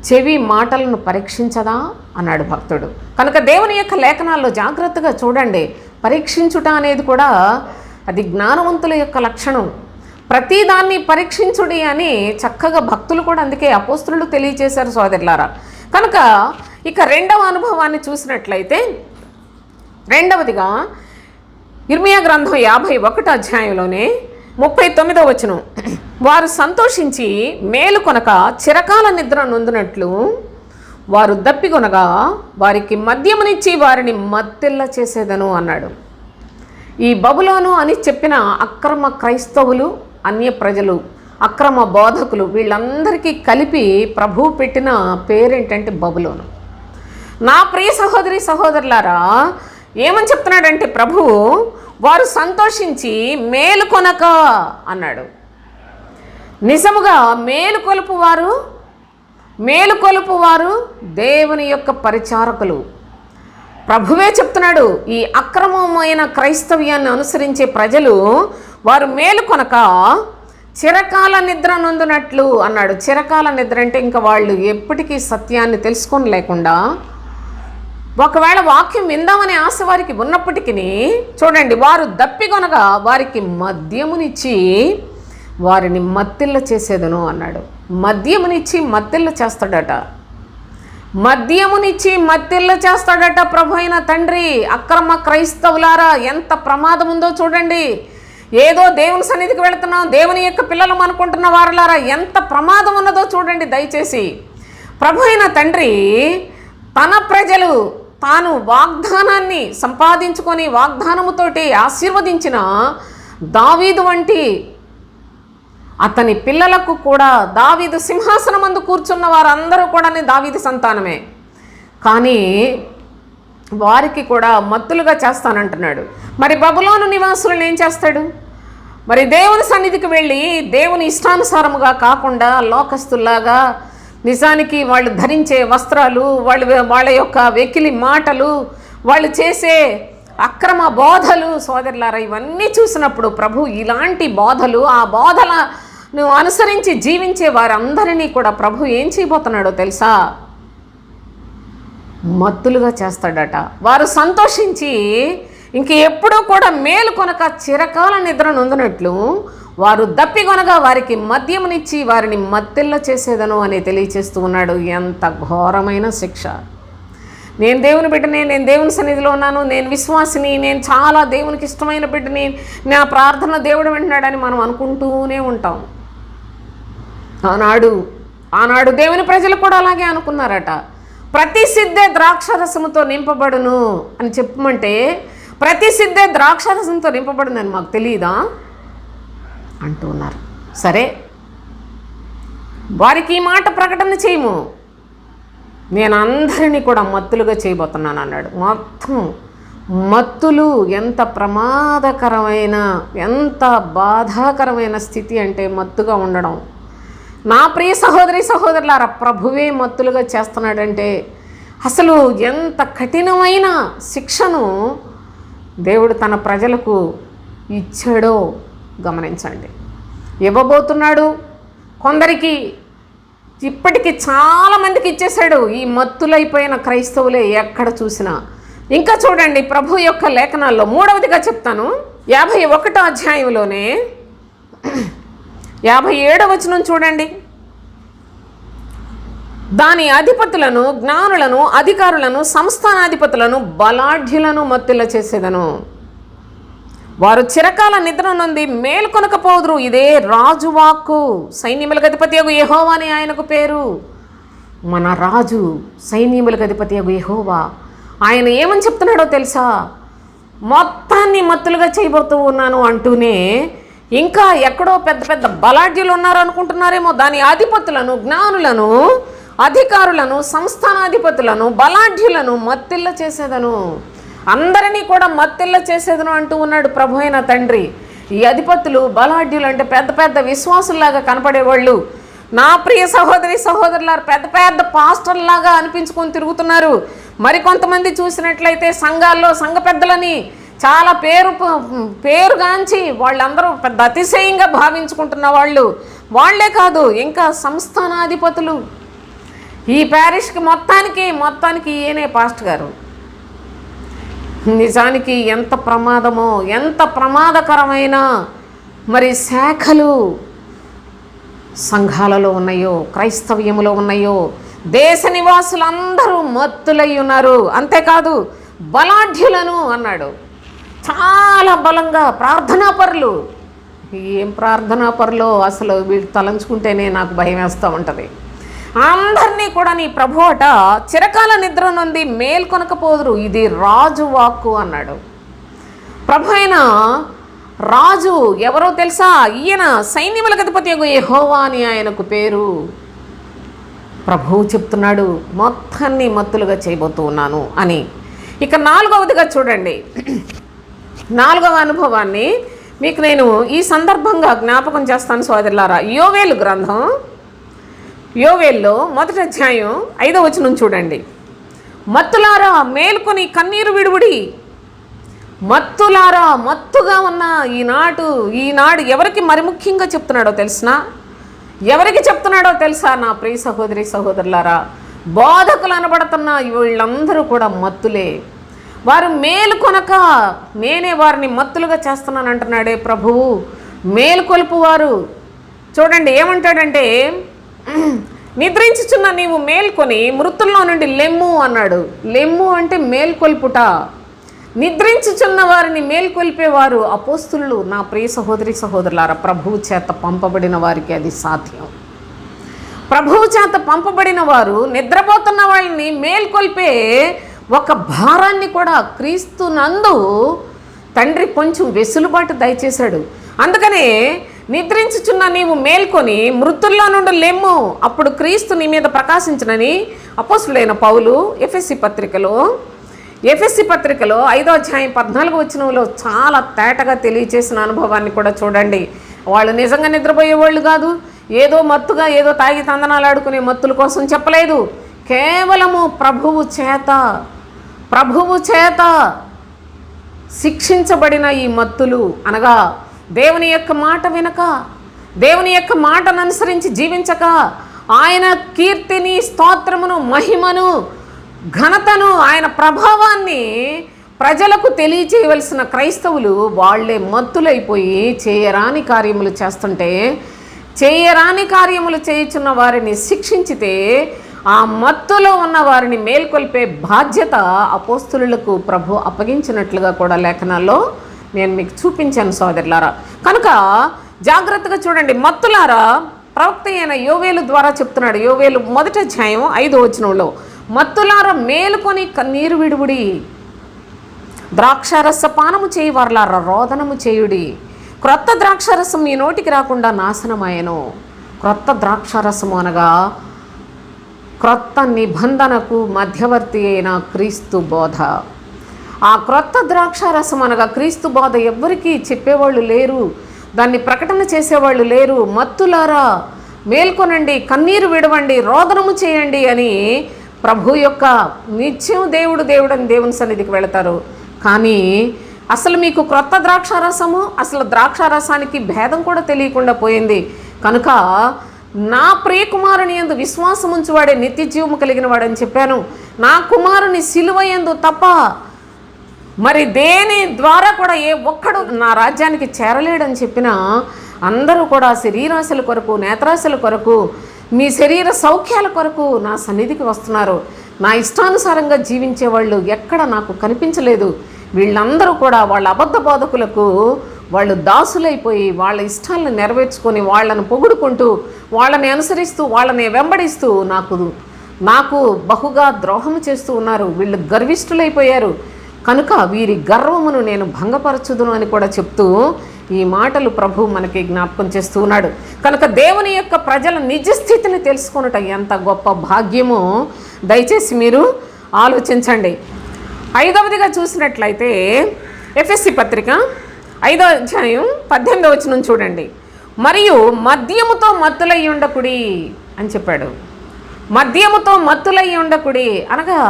చెవి మాటలను పరీక్షించదా అన్నాడు భక్తుడు. కనుక దేవుని యొక్క లేఖనాల్లో జాగ్రత్తగా చూడండి. పరీక్షించుట అనేది కూడా అది జ్ఞానవంతుల యొక్క లక్షణం. ప్రతిదాన్ని పరీక్షించుడి అని చక్కగా భక్తులు కూడా అందుకే అపోస్తులు తెలియజేశారు సోదరులారా. కనుక ఇక రెండవ అనుభవాన్ని చూసినట్లయితే, రెండవదిగా ఇర్మియా గ్రంథం 51వ అధ్యాయంలోనే 39వ వచనం, వారు సంతోషించి మేలుకొనక చిరకాల నిద్ర నొందినట్లు వారు దప్పికొనగా వారికి మద్యమునిచ్చి వారిని మత్తెల్ల చేసేదను అన్నాడు. ఈ బబులోను అని చెప్పిన అక్రమ క్రైస్తవులు, అన్య ప్రజలు, అక్రమ బోధకులు, వీళ్ళందరికీ కలిపి ప్రభువు పెట్టిన పేరేంటంటే బబులోను. నా ప్రియ సహోదరి సహోదరులారా, ఏమని చెప్తున్నాడంటే ప్రభువు, వారు సంతోషించి మేలుకొనక అన్నాడు. నిజముగా మేలుకొలుపువారు దేవుని యొక్క పరిచారకులు. ప్రభువే చెప్తున్నాడు, ఈ అక్రమమైన క్రైస్తవ్యాన్ని అనుసరించే ప్రజలు వారు మేలుకొనక చిరకాల నిద్ర నొందినట్లు అన్నాడు. చిరకాల నిద్ర అంటే ఇంకా వాళ్ళు ఎప్పటికీ సత్యాన్ని తెలుసుకొని లేకుండా, ఒకవేళ వాక్యం విందామనే ఆశ వారికి ఉన్నప్పటికీ చూడండి, వారు దప్పికొనగా వారికి మద్యమునిచ్చి వారిని మత్తిల్ల చేసేదను అన్నాడు. మద్యమునిచ్చి మత్తిల్ల చేస్తాడట, ప్రభు అయిన తండ్రి. అక్రమ క్రైస్తవులారా, ఎంత ప్రమాదం ఉందో చూడండి. ఏదో దేవుని సన్నిధికి వెళుతున్నాం, దేవుని యొక్క పిల్లలం అనుకుంటున్న వారులారా, ఎంత ప్రమాదం ఉన్నదో చూడండి దయచేసి. ప్రభు అయిన తండ్రి తన ప్రజలు తాను వాగ్దానాన్ని సంపాదించుకొని వాగ్దానముతోటి ఆశీర్వదించిన దావీదు వంటి అతని పిల్లలకు కూడా, దావీదు సింహాసనమందు కూర్చున్న వారందరూ కూడా దావీదు సంతానమే, కానీ వారికి కూడా మత్తులుగా చేస్తానంటున్నాడు. మరి బబులోను నివాసులను ఏం చేస్తాడు? మరి దేవుని సన్నిధికి వెళ్ళి దేవుని ఇష్టానుసారముగా కాకుండా లోకస్తుల్లాగా, నిజానికి వాళ్ళు ధరించే వస్త్రాలు, వాళ్ళ యొక్క వెకిలి మాటలు, వాళ్ళు చేసే అక్రమ బోధలు సోదరులారా, ఇవన్నీ చూసినప్పుడు ప్రభు ఇలాంటి బోధలు, ఆ బోధలను అనుసరించి జీవించే వారందరినీ కూడా ప్రభు ఏం చేయబోతున్నాడో తెలుసా? మత్తులుగా చేస్తాడట. వారు సంతోషించి ఇంక ఎప్పుడూ కూడా మేలు కొనక చిరకాల నిద్ర నొందినట్లు వారు దప్పికొనగా వారికి మద్యమునిచ్చి వారిని మత్తెల్ల చేసేదను అని తెలియచేస్తూ ఉన్నాడు. ఎంత ఘోరమైన శిక్ష! నేను దేవుని బిడ్డని, నేను దేవుని సన్నిధిలో ఉన్నాను, నేను విశ్వాసిని, నేను చాలా దేవునికి ఇష్టమైన బిడ్డని, నా ప్రార్థన దేవుడు వింటున్నాడని మనం అనుకుంటూనే ఉంటాం. ఆనాడు దేవుని ప్రజలు కూడా అలాగే అనుకున్నారట. ప్రతి సిద్ధే ద్రాక్షరసముతో నింపబడును అని చెప్పమంటే ప్రతి సిద్ధే ద్రాక్షరసంతో నింపబడునని మాకు తెలియదా అంటూ ఉన్నారు. సరే, వారికి ఈ మాట ప్రకటన చేయము, నేను అందరినీ కూడా మత్తులుగా చేయబోతున్నాను అన్నాడు. మొత్తం మత్తులు ఎంత ప్రమాదకరమైన, ఎంత బాధాకరమైన స్థితి అంటే మత్తుగా ఉండడం. నా ప్రియ సహోదరి సహోదరులారా, ప్రభువే మత్తులుగా చేస్తున్నాడంటే అసలు ఎంత కఠినమైన శిక్షను దేవుడు తన ప్రజలకు ఇచ్చాడో గమనించండి. ఇవ్వబోతున్నాడు కొందరికి, ఇప్పటికీ చాలామందికి ఇచ్చేశాడు. ఈ మత్తులైపోయిన క్రైస్తవులే ఎక్కడ చూసినా. ఇంకా చూడండి, ప్రభు యొక్క లేఖనాల్లో మూడవదిగా చెప్తాను, 51వ అధ్యాయంలోనే 57వ వచనం చూడండి. దాని అధిపతులను, జ్ఞానులను, అధికారులను, సంస్థానాధిపతులను, బలాఢ్యులను మత్తుల చేసేదను. వారు చిరకాల నిద్ర నుండి మేల్కొనకపోదురు. ఇదే రాజువాక్కు. సైన్యములకు అధిపతి యగు యెహోవా అని ఆయనకు పేరు. మన రాజు, సైన్యములకు అధిపతి యగు యెహోవా. ఆయన ఏమని చెప్తున్నాడో తెలుసా? మొత్తాన్ని మత్తులుగా చేయబోతూ ఉన్నాను అంటూనే ఇంకా ఎక్కడో పెద్ద పెద్ద బలాఢ్యులు ఉన్నారు అనుకుంటున్నారేమో. దాని అధిపతులను, జ్ఞానులను, అధికారులను, సంస్థానాధిపతులను, బలాఢ్యులను మత్తిల్ల చేసేదను. అందరినీ కూడా మత్తిల్ల చేసేదను అంటూ ఉన్నాడు ప్రభు అయిన తండ్రి. ఈ అధిపతులు, బలాఢ్యులు అంటే పెద్ద పెద్ద విశ్వాసుల్లాగా కనపడేవాళ్ళు. నా ప్రియ సహోదరి సహోదరులారు, పెద్ద పెద్ద పాస్టర్లాగా అనిపించుకొని తిరుగుతున్నారు. మరికొంతమంది చూసినట్లయితే సంఘాల్లో సంఘ పెద్దలని చాలా పేరుగాంచి వాళ్ళందరూ పెద్ద అతిశయంగా భావించుకుంటున్న వాళ్ళే కాదు, ఇంకా సంస్థానాధిపతులు. ఈ ప్యారిష్కి మొత్తానికి ఈయనే పాస్టర్ గారు. నిజానికి ఎంత ప్రమాదమో, ఎంత ప్రమాదకరమైన మరి శాఖలు సంఘాలలో ఉన్నాయో, క్రైస్తవ్యములో ఉన్నాయో. దేశ నివాసులందరూ మత్తులై ఉన్నారు. అంతేకాదు బలాఢ్యులను అన్నాడు. చాలా బలంగా ప్రార్థనాపరులు. ఏం ప్రార్థనాపరులో అసలు వీళ్ళు తలంచుకుంటేనే నాకు భయం వేస్తూ ఉంటుంది. అందరినీ కూడా నీ ప్రభు అట చిరకాల నిద్ర నుండి మేల్కొనకపోదురు. ఇది రాజు వాక్కు అన్నాడు. ప్రభు అయిన రాజు ఎవరో తెలుసా? ఈయన సైన్యములకు అధిపతి యెహోవా యెహోవా అని ఆయనకు పేరు. ప్రభువు చెప్తున్నాడు, మొత్తాన్ని మత్తులుగా చేయబోతూ ఉన్నాను అని. ఇక 4వదిగా చూడండి, 4వ అనుభవాన్ని మీకు నేను ఈ సందర్భంగా జ్ఞాపకం చేస్తాను సోదరులారా. యోవేలు గ్రంథం, యోవేల్లో 1వ అధ్యాయం 5వ వచనం చూడండి. మత్తులారా మేల్కొని కన్నీరు విడువుడి. మత్తులారా, మత్తుగా ఉన్న ఈనాడు ఎవరికి మరి ముఖ్యంగా చెప్తున్నాడో తెలిసినా, ఎవరికి చెప్తున్నాడో తెలుసా? నా ప్రియ సహోదరి సహోదరులారా, బోధకులు అనబడుతున్న వీళ్ళందరూ కూడా మత్తులే. వారు మేలుకొనక నేనే వారిని మత్తులుగా చేస్తున్నాను అంటున్నాడే ప్రభువు. మేలుకొలుపు వారు. చూడండి ఏమంటాడంటే, నిద్రించుచున్న నీవు మేల్కొని మృతుల్లో నుండి లెమ్ము అన్నాడు. లెమ్ము అంటే మేల్కొల్పుట. నిద్రించుచున్న వారిని మేల్కొల్పేవారు అపోస్తులు. నా ప్రియ సహోదరి సహోదరులారా, ప్రభువు చేత పంపబడిన వారికి అది సాధ్యం. ప్రభువు చేత పంపబడిన వారు నిద్రపోతున్న వాళ్ళని మేల్కొల్పే ఒక భారాన్ని కూడా క్రీస్తు నందు తండ్రి కొంచెం వెసులుబాటు దయచేశాడు. అందుకనే నిద్రించుచున్న నీవు మేల్కొని మృతుల్లో నుండి లెమ్ము, అప్పుడు క్రీస్తు నీ మీద ప్రకాశించునని అపోస్తులైన పౌలు ఎఫెసీ పత్రికలో 5వ అధ్యాయం 14వ వచనంలో చాలా తేటగా తెలియచేసిన అనుభవాన్ని కూడా చూడండి. వాళ్ళు నిజంగా నిద్రపోయేవాళ్ళు కాదు, ఏదో మత్తుగా ఏదో తాగి తందనాలు ఆడుకునే మత్తుల కోసం చెప్పలేదు. కేవలము ప్రభువు చేత శిక్షించబడిన ఈ మత్తులు అనగా దేవుని యొక్క మాట వినక, దేవుని యొక్క మాటను అనుసరించి జీవించక, ఆయన కీర్తిని, స్తోత్రమును, మహిమను, ఘనతను, ఆయన ప్రభావాన్ని ప్రజలకు తెలియచేయవలసిన క్రైస్తవులు వాళ్ళే మత్తులైపోయి చేయరాని కార్యములు చేస్తుంటే, చేయరాని కార్యములు చేయుచున్న వారిని శిక్షించితే ఆ మత్తులో ఉన్న వారిని మేల్కొల్పే బాధ్యత అపోస్తులకు ప్రభు అప్పగించినట్లుగా కూడా లేఖనాల్లో నేను మీకు చూపించాను సోదరులారా. కనుక జాగ్రత్తగా చూడండి. మత్తులారా ప్రవక్త అయిన యోవేలు ద్వారా చెప్తున్నాడు. యోవేలు 1వ అధ్యాయం 5వ వచనంలో, మత్తులారా మేలుకొని కన్నీరు విడువుడి, ద్రాక్షారస పానము చేయవారులారా రోదనము చేయుడి, క్రొత్త ద్రాక్షారసం మీ నోటికి రాకుండా నాశనమాయను. క్రొత్త ద్రాక్షారసము అనగా క్రొత్త నిబంధనకు మధ్యవర్తి అయిన క్రీస్తు బోధ. ఆ క్రొత్త ద్రాక్షారసం అనగా క్రీస్తు బోధ ఎవ్వరికీ చెప్పేవాళ్ళు లేరు, దాన్ని ప్రకటన చేసేవాళ్ళు లేరు. మత్తులారా మేల్కొనండి, కన్నీరు విడవండి, రోదనము చేయండి అని ప్రభు యొక్క నిత్యం దేవుడు అని దేవుని సన్నిధికి వెళతారు. కానీ అసలు మీకు క్రొత్త ద్రాక్షారసము, అసలు ద్రాక్షారసానికి భేదం కూడా తెలియకుండా పోయింది. కనుక నా ప్రియ కుమారుని యందు విశ్వాసం ఉంచువాడే నిత్య జీవము కలిగిన వాడని చెప్పాను. నా కుమారుని సిలువ యందు తప్ప మరి దేని ద్వారా కూడా ఏ ఒక్కడు నా రాజ్యానికి చేరలేడని చెప్పిన అందరూ కూడా శరీరాశల కొరకు, నేత్రాశల కొరకు, మీ శరీర సౌఖ్యాల కొరకు నా సన్నిధికి వస్తున్నారు. నా ఇష్టానుసారంగా జీవించే వాళ్ళు ఎక్కడ నాకు కనిపించలేదు. వీళ్ళందరూ కూడా వాళ్ళ అబద్ధ బోధకులకు వాళ్ళు దాసులైపోయి వాళ్ళ ఇష్టాలను నెరవేర్చుకొని వాళ్ళను పొగుడుకుంటూ వాళ్ళని అనుసరిస్తూ వాళ్ళని వెంబడిస్తూ నాకు బహుగా ద్రోహం చేస్తూ ఉన్నారు. వీళ్ళు గర్విష్ఠులైపోయారు. కనుక వీరి గర్వమును నేను భంగపరచుదును అని కూడా చెప్తూ ఈ మాటలు ప్రభు మనకి జ్ఞాపకం చేస్తూ ఉన్నాడు. కనుక దేవుని యొక్క ప్రజల నిజస్థితిని తెలుసుకొనుట ఎంత గొప్ప భాగ్యమో దయచేసి మీరు ఆలోచించండి. 5వదిగా చూసినట్లయితే ఎఫెసీ పత్రిక 5వ అధ్యాయం 18వ వచనం చూడండి. మరియు మద్యముతో మత్తులై ఉండకుడి అని చెప్పాడు. మద్యముతో మత్తులై ఉండకుడి అనగా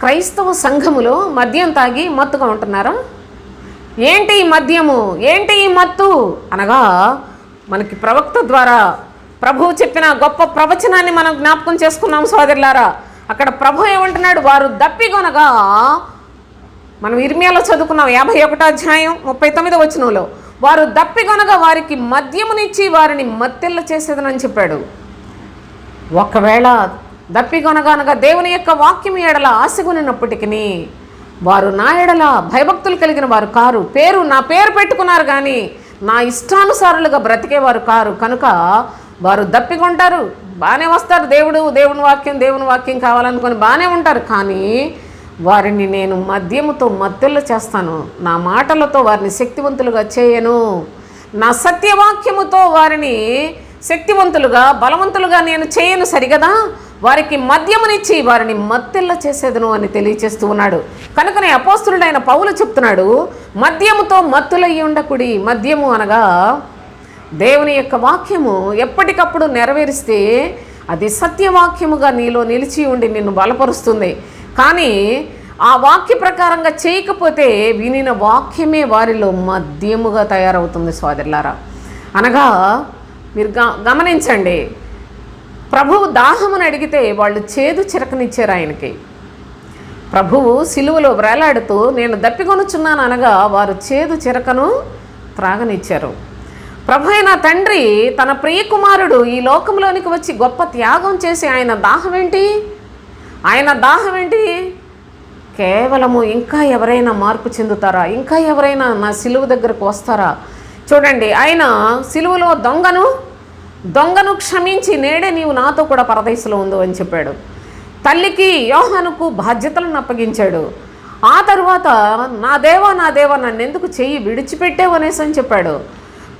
క్రైస్తవ సంఘములో మద్యం తాగి మత్తుగా ఉంటున్నారా? ఏంటి ఈ మద్యము, ఏంటి ఈ మత్తు అనగా మనకి ప్రవక్త ద్వారా ప్రభువు చెప్పిన గొప్ప ప్రవచనాన్ని మనం జ్ఞాపకం చేసుకున్నాం సోదరులారా. అక్కడ ప్రభు ఏమంటున్నాడు? వారు దప్పికొనగా, మనం ఇర్మియాలో చదువుకున్నాం 51వ అధ్యాయం 39వ వచనంలో, వారు దప్పికొనగా వారికి మద్యమునిచ్చి వారిని మత్తెల్ల చేసేదనని చెప్పాడు. ఒకవేళ దప్పికొనగా దేవుని యొక్క వాక్యం ఎడల ఆశగొనినప్పటికీ వారు నా ఎడల భయభక్తులు కలిగిన వారు కారు. నా పేరు పెట్టుకున్నారు కానీ నా ఇష్టానుసారులుగా బ్రతికేవారు కారు. కనుక వారు దప్పికొంటారు, బాగానే వస్తారు, దేవుని వాక్యం కావాలనుకొని బాగానే ఉంటారు. కానీ వారిని నేను మద్యముతో మత్తెల్ల చేస్తాను, నా మాటలతో వారిని శక్తివంతులుగా చేయను, నా సత్యవాక్యముతో వారిని శక్తివంతులుగా బలవంతులుగా నేను చేయను సరిగదా, వారికి మద్యమునిచ్చి వారిని మత్తెల్ల చేసేదను అని తెలియచేస్తూ ఉన్నాడు. కనుకనే అపోస్తులుడైన పౌలు చెప్తున్నాడు, మద్యముతో మత్తులయ్యి ఉండకుడి. మద్యము అనగా దేవుని యొక్క వాక్యము ఎప్పటికప్పుడు నెరవేరిస్తే అది సత్యవాక్యముగా నీలో నిలిచి ఉండి నిన్ను బలపరుస్తుంది. కానీ ఆ వాక్య ప్రకారంగా చేయకపోతే వినిన వాక్యమే వారిలో మద్యముగా తయారవుతుంది సోదరులారా. అనగా మీరు గమనించండి, ప్రభువు దాహమును అడిగితే వాళ్ళు చేదు చిరకనిచ్చారు ఆయనకి. ప్రభువు సిలువలో వ్రేలాడుతూ నేను దప్పికొనుచున్నాను అనగా వారు చేదు చిరకను త్రాగనిచ్చారు. ప్రభు అయిన తండ్రి తన ప్రియ కుమారుడు ఈ లోకంలోనికి వచ్చి గొప్ప త్యాగం చేసి ఆయన దాహం ఏంటి? కేవలము ఇంకా ఎవరైనా మార్పు చెందుతారా, ఇంకా ఎవరైనా నా సిలువ దగ్గరకు వస్తారా? చూడండి, ఆయన సిలువలో దొంగను క్షమించి నేడే నీవు నాతో కూడా పరదేశంలో ఉండు అని చెప్పాడు. తల్లికి యోహానుకు బాధ్యతలను అప్పగించాడు. ఆ తరువాత నా దేవా నన్నెందుకు చెయ్యి విడిచిపెట్టావు అనేసి అని చెప్పాడు.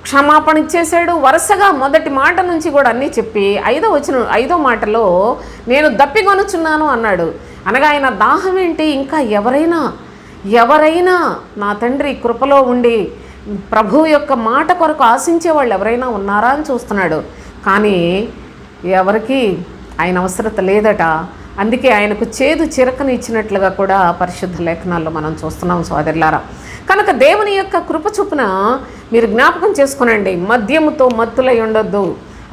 క్షమాపణ ఇచ్చేశాడు. వరుసగా మొదటి మాట నుంచి కూడా అన్నీ చెప్పి 5వ మాటలో నేను దప్పికొనుచున్నాను అన్నాడు. అనగా ఆయన దాహం ఏంటి? ఇంకా ఎవరైనా నా తండ్రి కృపలో ఉండి ప్రభువు యొక్క మాట కొరకు ఆశించే వాళ్ళు ఎవరైనా ఉన్నారా అని చూస్తున్నాడు. కానీ ఎవరికి ఆయన అవసరత లేదట. అందుకే ఆయనకు చేదు చిరకను ఇచ్చినట్లుగా కూడా పరిశుద్ధ లేఖనాల్లో మనం చూస్తున్నాం సోదరులారా. కనుక దేవుని యొక్క కృప చొప్పున మీరు జ్ఞాపకం చేసుకునండి, మద్యముతో మత్తులై ఉండొద్దు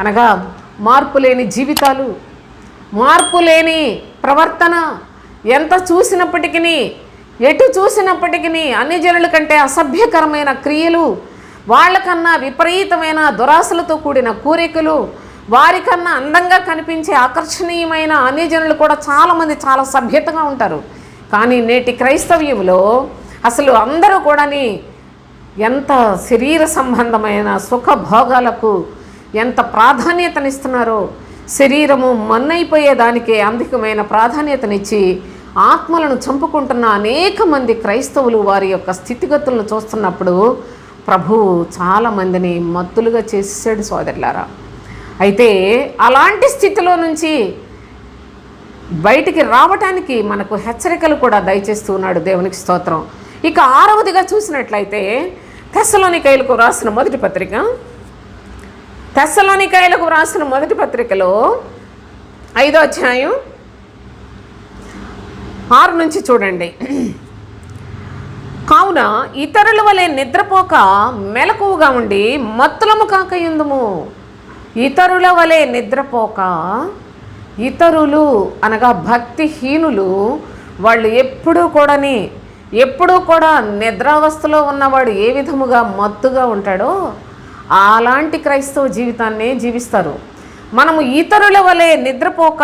అనగా మార్పు లేని జీవితాలు, మార్పు లేని ప్రవర్తన, ఎంత చూసినప్పటికీ ఎటు చూసినప్పటికీ అన్ని జనుల కంటే అసభ్యకరమైన క్రియలు, వాళ్ళకన్నా విపరీతమైన దురాశలతో కూడిన కోరికలు, వారికన్నా అందంగా కనిపించే ఆకర్షణీయమైన అన్ని జనులు కూడా చాలామంది చాలా సభ్యతగా ఉంటారు. కానీ నేటి క్రైస్తవ్యంలో అసలు అందరూ కూడాని ఎంత శరీర సంబంధమైన సుఖభోగాలకు ఎంత ప్రాధాన్యతనిస్తున్నారో, శరీరము మన్నైపోయేదానికే అధికమైన ప్రాధాన్యతనిచ్చి ఆత్మలను చంపుకుంటున్న అనేక మంది క్రైస్తవులు వారి యొక్క స్థితిగతులను చూస్తున్నప్పుడు ప్రభువు చాలామందిని మత్తులుగా చేసేసాడు సోదరులారా. అయితే అలాంటి స్థితిలో నుంచి బయటికి రావటానికి మనకు హెచ్చరికలు కూడా దయచేస్తూ ఉన్నాడు. దేవునికి స్తోత్రం. ఇక 6వదిగా చూసినట్లయితే తెస్సలోనికైలకు వ్రాసిన మొదటి పత్రిక, తెస్సలోనికైలకు వ్రాసిన మొదటి పత్రికలో 5వ అధ్యాయం 6 నుంచి చూడండి. కావున ఇతరుల వలె నిద్రపోక మెలకువగా ఉండి మత్తులము కాక యుందుము. ఇతరుల వలె నిద్రపోక, ఇతరులు అనగా భక్తిహీనులు, వాళ్ళు ఎప్పుడూ కూడా నిద్రావస్థలో ఉన్నవాడు ఏ విధముగా మత్తుగా ఉంటాడో అలాంటి క్రైస్తవ జీవితాన్ని జీవిస్తారు. మనము ఇతరుల వలె నిద్రపోక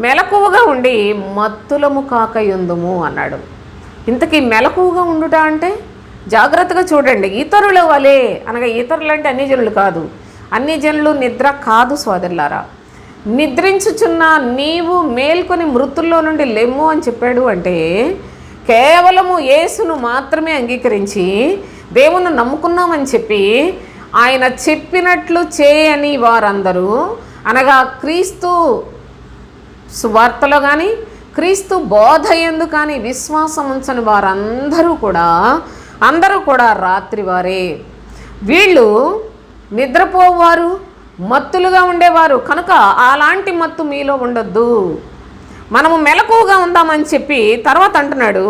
మెలకువగా ఉండి మత్తులము కాక యుందుము అన్నాడు. ఇంతకీ మెలకువగా ఉండుట అంటే జాగ్రత్తగా చూడండి. ఇతరుల వలె అనగా ఇతరులు అంటే అన్ని జనులు కాదు, అన్ని జనులు నిద్ర కాదు సోదరులారా. నిద్రించుచున్న నీవు మేల్కొని మృతుల్లో నుండి లెమ్ము అని చెప్పాడు. అంటే కేవలము యేసును మాత్రమే అంగీకరించి దేవుని నమ్ముకున్నామని చెప్పి ఆయన చెప్పినట్లు చేయని వారందరూ, అనగా క్రీస్తు సువార్తలో కానీ క్రీస్తు బోధ యందు కానీ విశ్వాసం ఉంచని వారందరూ కూడా రాత్రివారే. వీళ్ళు నిద్రపోవారు, మత్తులుగా ఉండేవారు కనుక అలాంటి మత్తు మీలో ఉండొద్దు. మనము మెలకువగా ఉందామని చెప్పి తర్వాత అంటున్నాడు,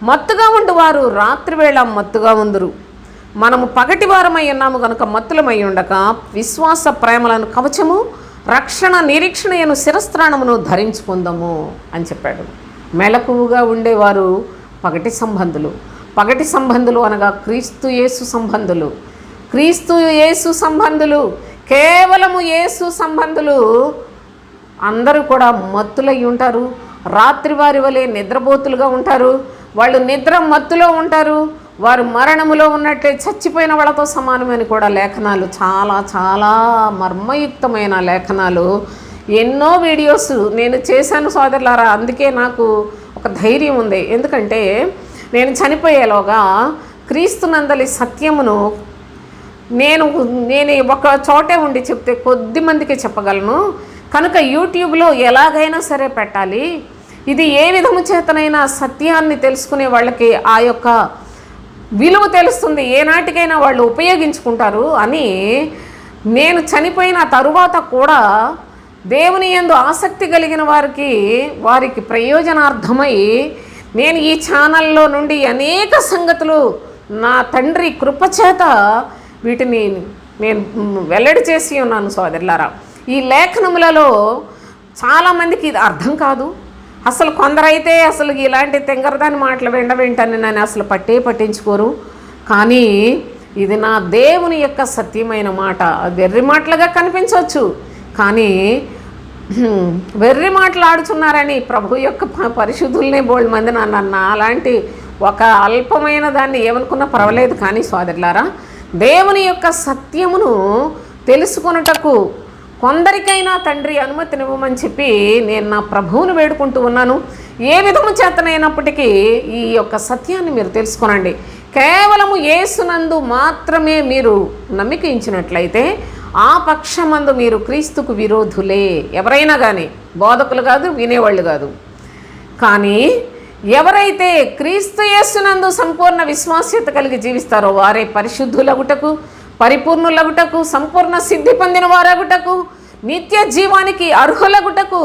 మత్తుగా ఉండువారు రాత్రివేళ మత్తుగా ఉందురు. మనము పగటివారమై ఉన్నాము కనుక మత్తులమై ఉండక విశ్వాస ప్రేమలను కవచము, రక్షణ నిరీక్షణను శిరస్త్రాణమును ధరించుకుందాము అని చెప్పాడు. మెలకువగా ఉండేవారు పగటి సంబంధులు అనగా క్రీస్తు యేసు సంబంధులు, కేవలము యేసు సంబంధులు అందరూ కూడా మత్తులై ఉంటారు. రాత్రి వారి వలె నిద్రపోతులుగా ఉంటారు. వాళ్ళు నిద్ర మత్తులో ఉంటారు. వారు మరణములో ఉన్నట్లే చచ్చిపోయిన వాళ్ళతో సమానమని కూడా లేఖనాలు, చాలా చాలా మర్మయుక్తమైన లేఖనాలు, ఎన్నో వీడియోస్ నేను చేశాను సోదరులారా. అందుకే నాకు ఒక ధైర్యం ఉంది. ఎందుకంటే నేను చనిపోయేలోగా క్రీస్తునందలి సత్యమును నేను ఒక చోటే ఉండి చెప్తే కొద్ది మందికి చెప్పగలను కనుక యూట్యూబ్లో ఎలాగైనా సరే పెట్టాలి. ఇది ఏ విధము చేతనైనా సత్యాన్ని తెలుసుకునే వాళ్ళకి ఆ యొక్క విలువ తెలుస్తుంది, ఏనాటికైనా వాళ్ళు ఉపయోగించుకుంటారు అని నేను చనిపోయిన తరువాత కూడా దేవుని యందు ఆసక్తి కలిగిన వారికి ప్రయోజనార్థమై నేను ఈ ఛానల్లో నుండి అనేక సంగతులు నా తండ్రి కృపచేత వీటిని నేను వెల్లడి చేసి ఉన్నాను సోదరులారా. ఈ లేఖనములలో చాలామందికి ఇది అర్థం కాదు. అసలు కొందరైతే అసలు ఇలాంటి తెంగరదాని మాటలు వెంటనే నన్ను అసలు పట్టించుకోరు. కానీ ఇది నా దేవుని యొక్క సత్యమైన మాట. వెర్రి మాటలుగా కనిపించవచ్చు, కానీ వెర్రి మాటలు ఆడుచున్నారని ప్రభు యొక్క పరిశుద్ధులనే బోల్డ్ మంది నన్ను అలాంటి ఒక అల్పమైన దాన్ని ఏమనుకున్నా పర్వాలేదు. కానీ సోదరులారా, దేవుని యొక్క సత్యమును తెలుసుకొనుటకు కొందరికైనా తండ్రి అనుమతినివ్వమని చెప్పి నేను నా ప్రభువును వేడుకుంటూ ఉన్నాను. ఏ విధము చేతనైనప్పటికీ ఈ యొక్క సత్యాన్ని మీరు తెలుసుకోనండి. కేవలము యేసునందు మాత్రమే మీరు నమ్మిక ఉంచినట్లయితే ఆ పక్షమందు మీరు క్రీస్తుకు విరోధులే. ఎవరైనా కానీ బోధకులు కాదు, వినేవాళ్ళు కాదు. కానీ ఎవరైతే క్రీస్తు యేసునందు సంపూర్ణ విశ్వాస్యత కలిగి జీవిస్తారో వారే పరిశుద్ధులగుటకు, పరిపూర్ణులగుటకు, సంపూర్ణ సిద్ధి పొందిన వారగుటకు, నిత్య జీవానికి అర్హులగుటకు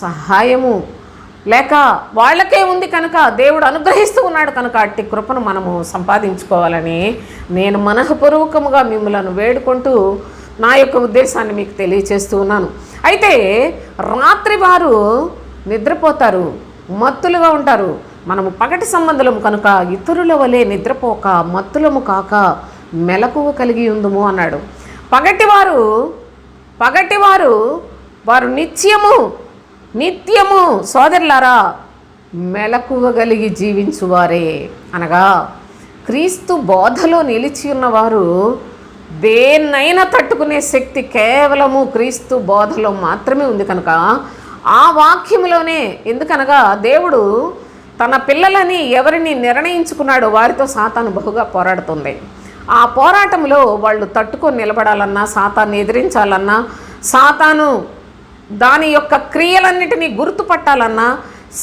సహాయము లేక వాళ్ళకే ఉంది కనుక దేవుడు అనుగ్రహిస్తూ ఉన్నాడు కనుక అట్టి కృపను మనము సంపాదించుకోవాలని నేను మనఃపూర్వకముగా మిమ్మలను వేడుకుంటూ నా యొక్క ఉద్దేశాన్ని మీకు తెలియచేస్తూ ఉన్నాను. అయితే రాత్రి వారు నిద్రపోతారు, మత్తులుగా ఉంటారు. మనము పగటి సంబంధులము కనుక ఇతరుల వలె నిద్రపోక మత్తులము కాక మెలకువ కలిగి ఉందుము అన్నాడు. పగటివారు వారు నిత్యము సోదరులారా మెలకువ కలిగి జీవించువారే. అనగా క్రీస్తు బోధలో నిలిచి ఉన్నవారు దేన్నైనా తట్టుకునే శక్తి కేవలము క్రీస్తు బోధలో మాత్రమే ఉంది కనుక ఆ వాక్యములోనే, ఎందుకనగా దేవుడు తన పిల్లలని ఎవరిని నిర్ణయించుకున్నాడో వారితో సాతాను బహుగా పోరాడుతుంది. ఆ పోరాటంలో వాళ్ళు తట్టుకొని నిలబడాలన్నా, సాతాన్ని ఎదిరించాలన్నా, సాతాను దాని యొక్క క్రియలన్నిటినీ గుర్తుపట్టాలన్నా,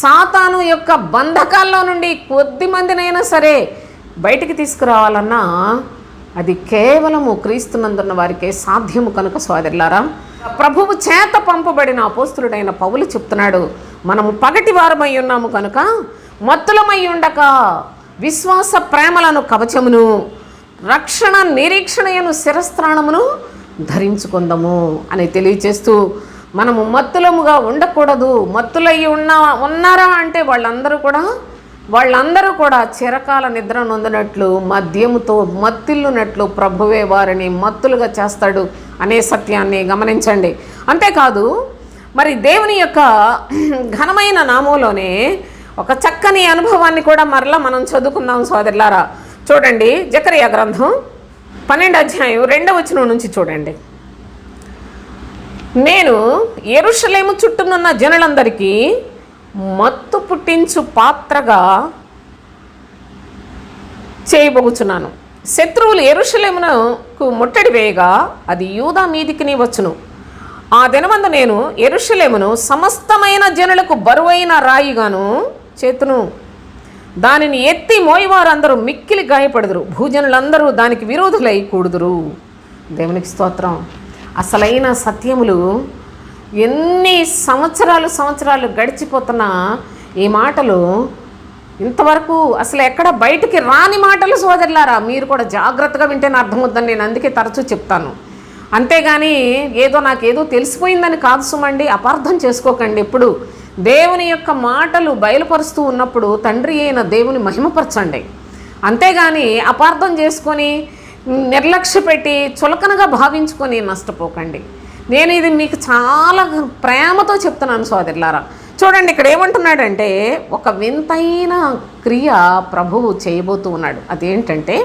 సాతాను యొక్క బంధకాల్లో నుండి కొద్ది మందినైనా సరే బయటికి తీసుకురావాలన్నా అది కేవలము క్రీస్తునందున్న వారికే సాధ్యము కనుక సోదరులారా, ప్రభువు చేత పంపబడిన అపోస్తులుడైన పౌలు చెప్తున్నాడు, మనము పగటి వారమై ఉన్నాము కనుక మత్తులమై ఉండక విశ్వాస ప్రేమలను కవచమును రక్షణ నిరీక్షణయను శిరస్త్రాణమును ధరించుకుందాము అని తెలియచేస్తూ, మనము మత్తులముగా ఉండకూడదు. మత్తులై ఉన్నారా అంటే వాళ్ళందరూ కూడా చిరకాల నిద్ర నొందినట్లు మద్యముతో మత్తిల్లునట్లు ప్రభువే వారిని మత్తులుగా చేస్తాడు అనే సత్యాన్ని గమనించండి. అంతేకాదు మరి దేవుని యొక్క ఘనమైన నామంలోనే ఒక చక్కని అనుభవాన్ని కూడా మరలా మనం చదువుకుందాం సోదరులారా. చూడండి, జకరియా గ్రంథం 12వ అధ్యాయం 2వ వచనం నుంచి చూడండి. నేను యెరూషలేము చుట్టూనున్న జనులందరికీ మత్తు పుట్టించు పాత్రగా చేయబోచున్నాను. శత్రువులు యెరూషలేమునకు ముట్టడి వేయగా అది యూదా మీదికి వచ్చును. ఆ దినమందు నేను యెరూషలేమును సమస్తమైన జనులకు బరువైన రాయిగాను చేతును. దానిని ఎత్తి మోయివారందరూ మిక్కిలి గాయపడుదురు. భూజనులందరూ దానికి విరోధులై కూడుదురు. దేవునికి స్తోత్రం. అసలైన సత్యములు ఎన్ని సంవత్సరాలు గడిచిపోతున్నా ఈ మాటలు ఇంతవరకు అసలు ఎక్కడ బయటికి రాని మాటలు సోదరులారా. మీరు కూడా జాగ్రత్తగా వింటేనే అర్థమవుతుందని నేను అందుకే తరచూ చెప్తాను. అంతేగాని నాకేదో తెలిసిపోయిందని కాదు సుమండి, అపార్థం చేసుకోకండి. ఎప్పుడు దేవుని యొక్క మాటలు బయలుపరుస్తూ ఉన్నప్పుడు తండ్రి అయిన దేవుని మహిమపరచండి. అంతేగాని అపార్థం చేసుకొని నిర్లక్ష్య పెట్టి చులకనగా భావించుకొని నష్టపోకండి. నేను ఇది మీకు చాలా ప్రేమతో చెప్తున్నాను సోదరులారా. చూడండి, ఇక్కడ ఏమంటున్నాడంటే ఒక వింతైన క్రియ ప్రభువు చేయబోతూ ఉన్నాడు. అదేంటంటే,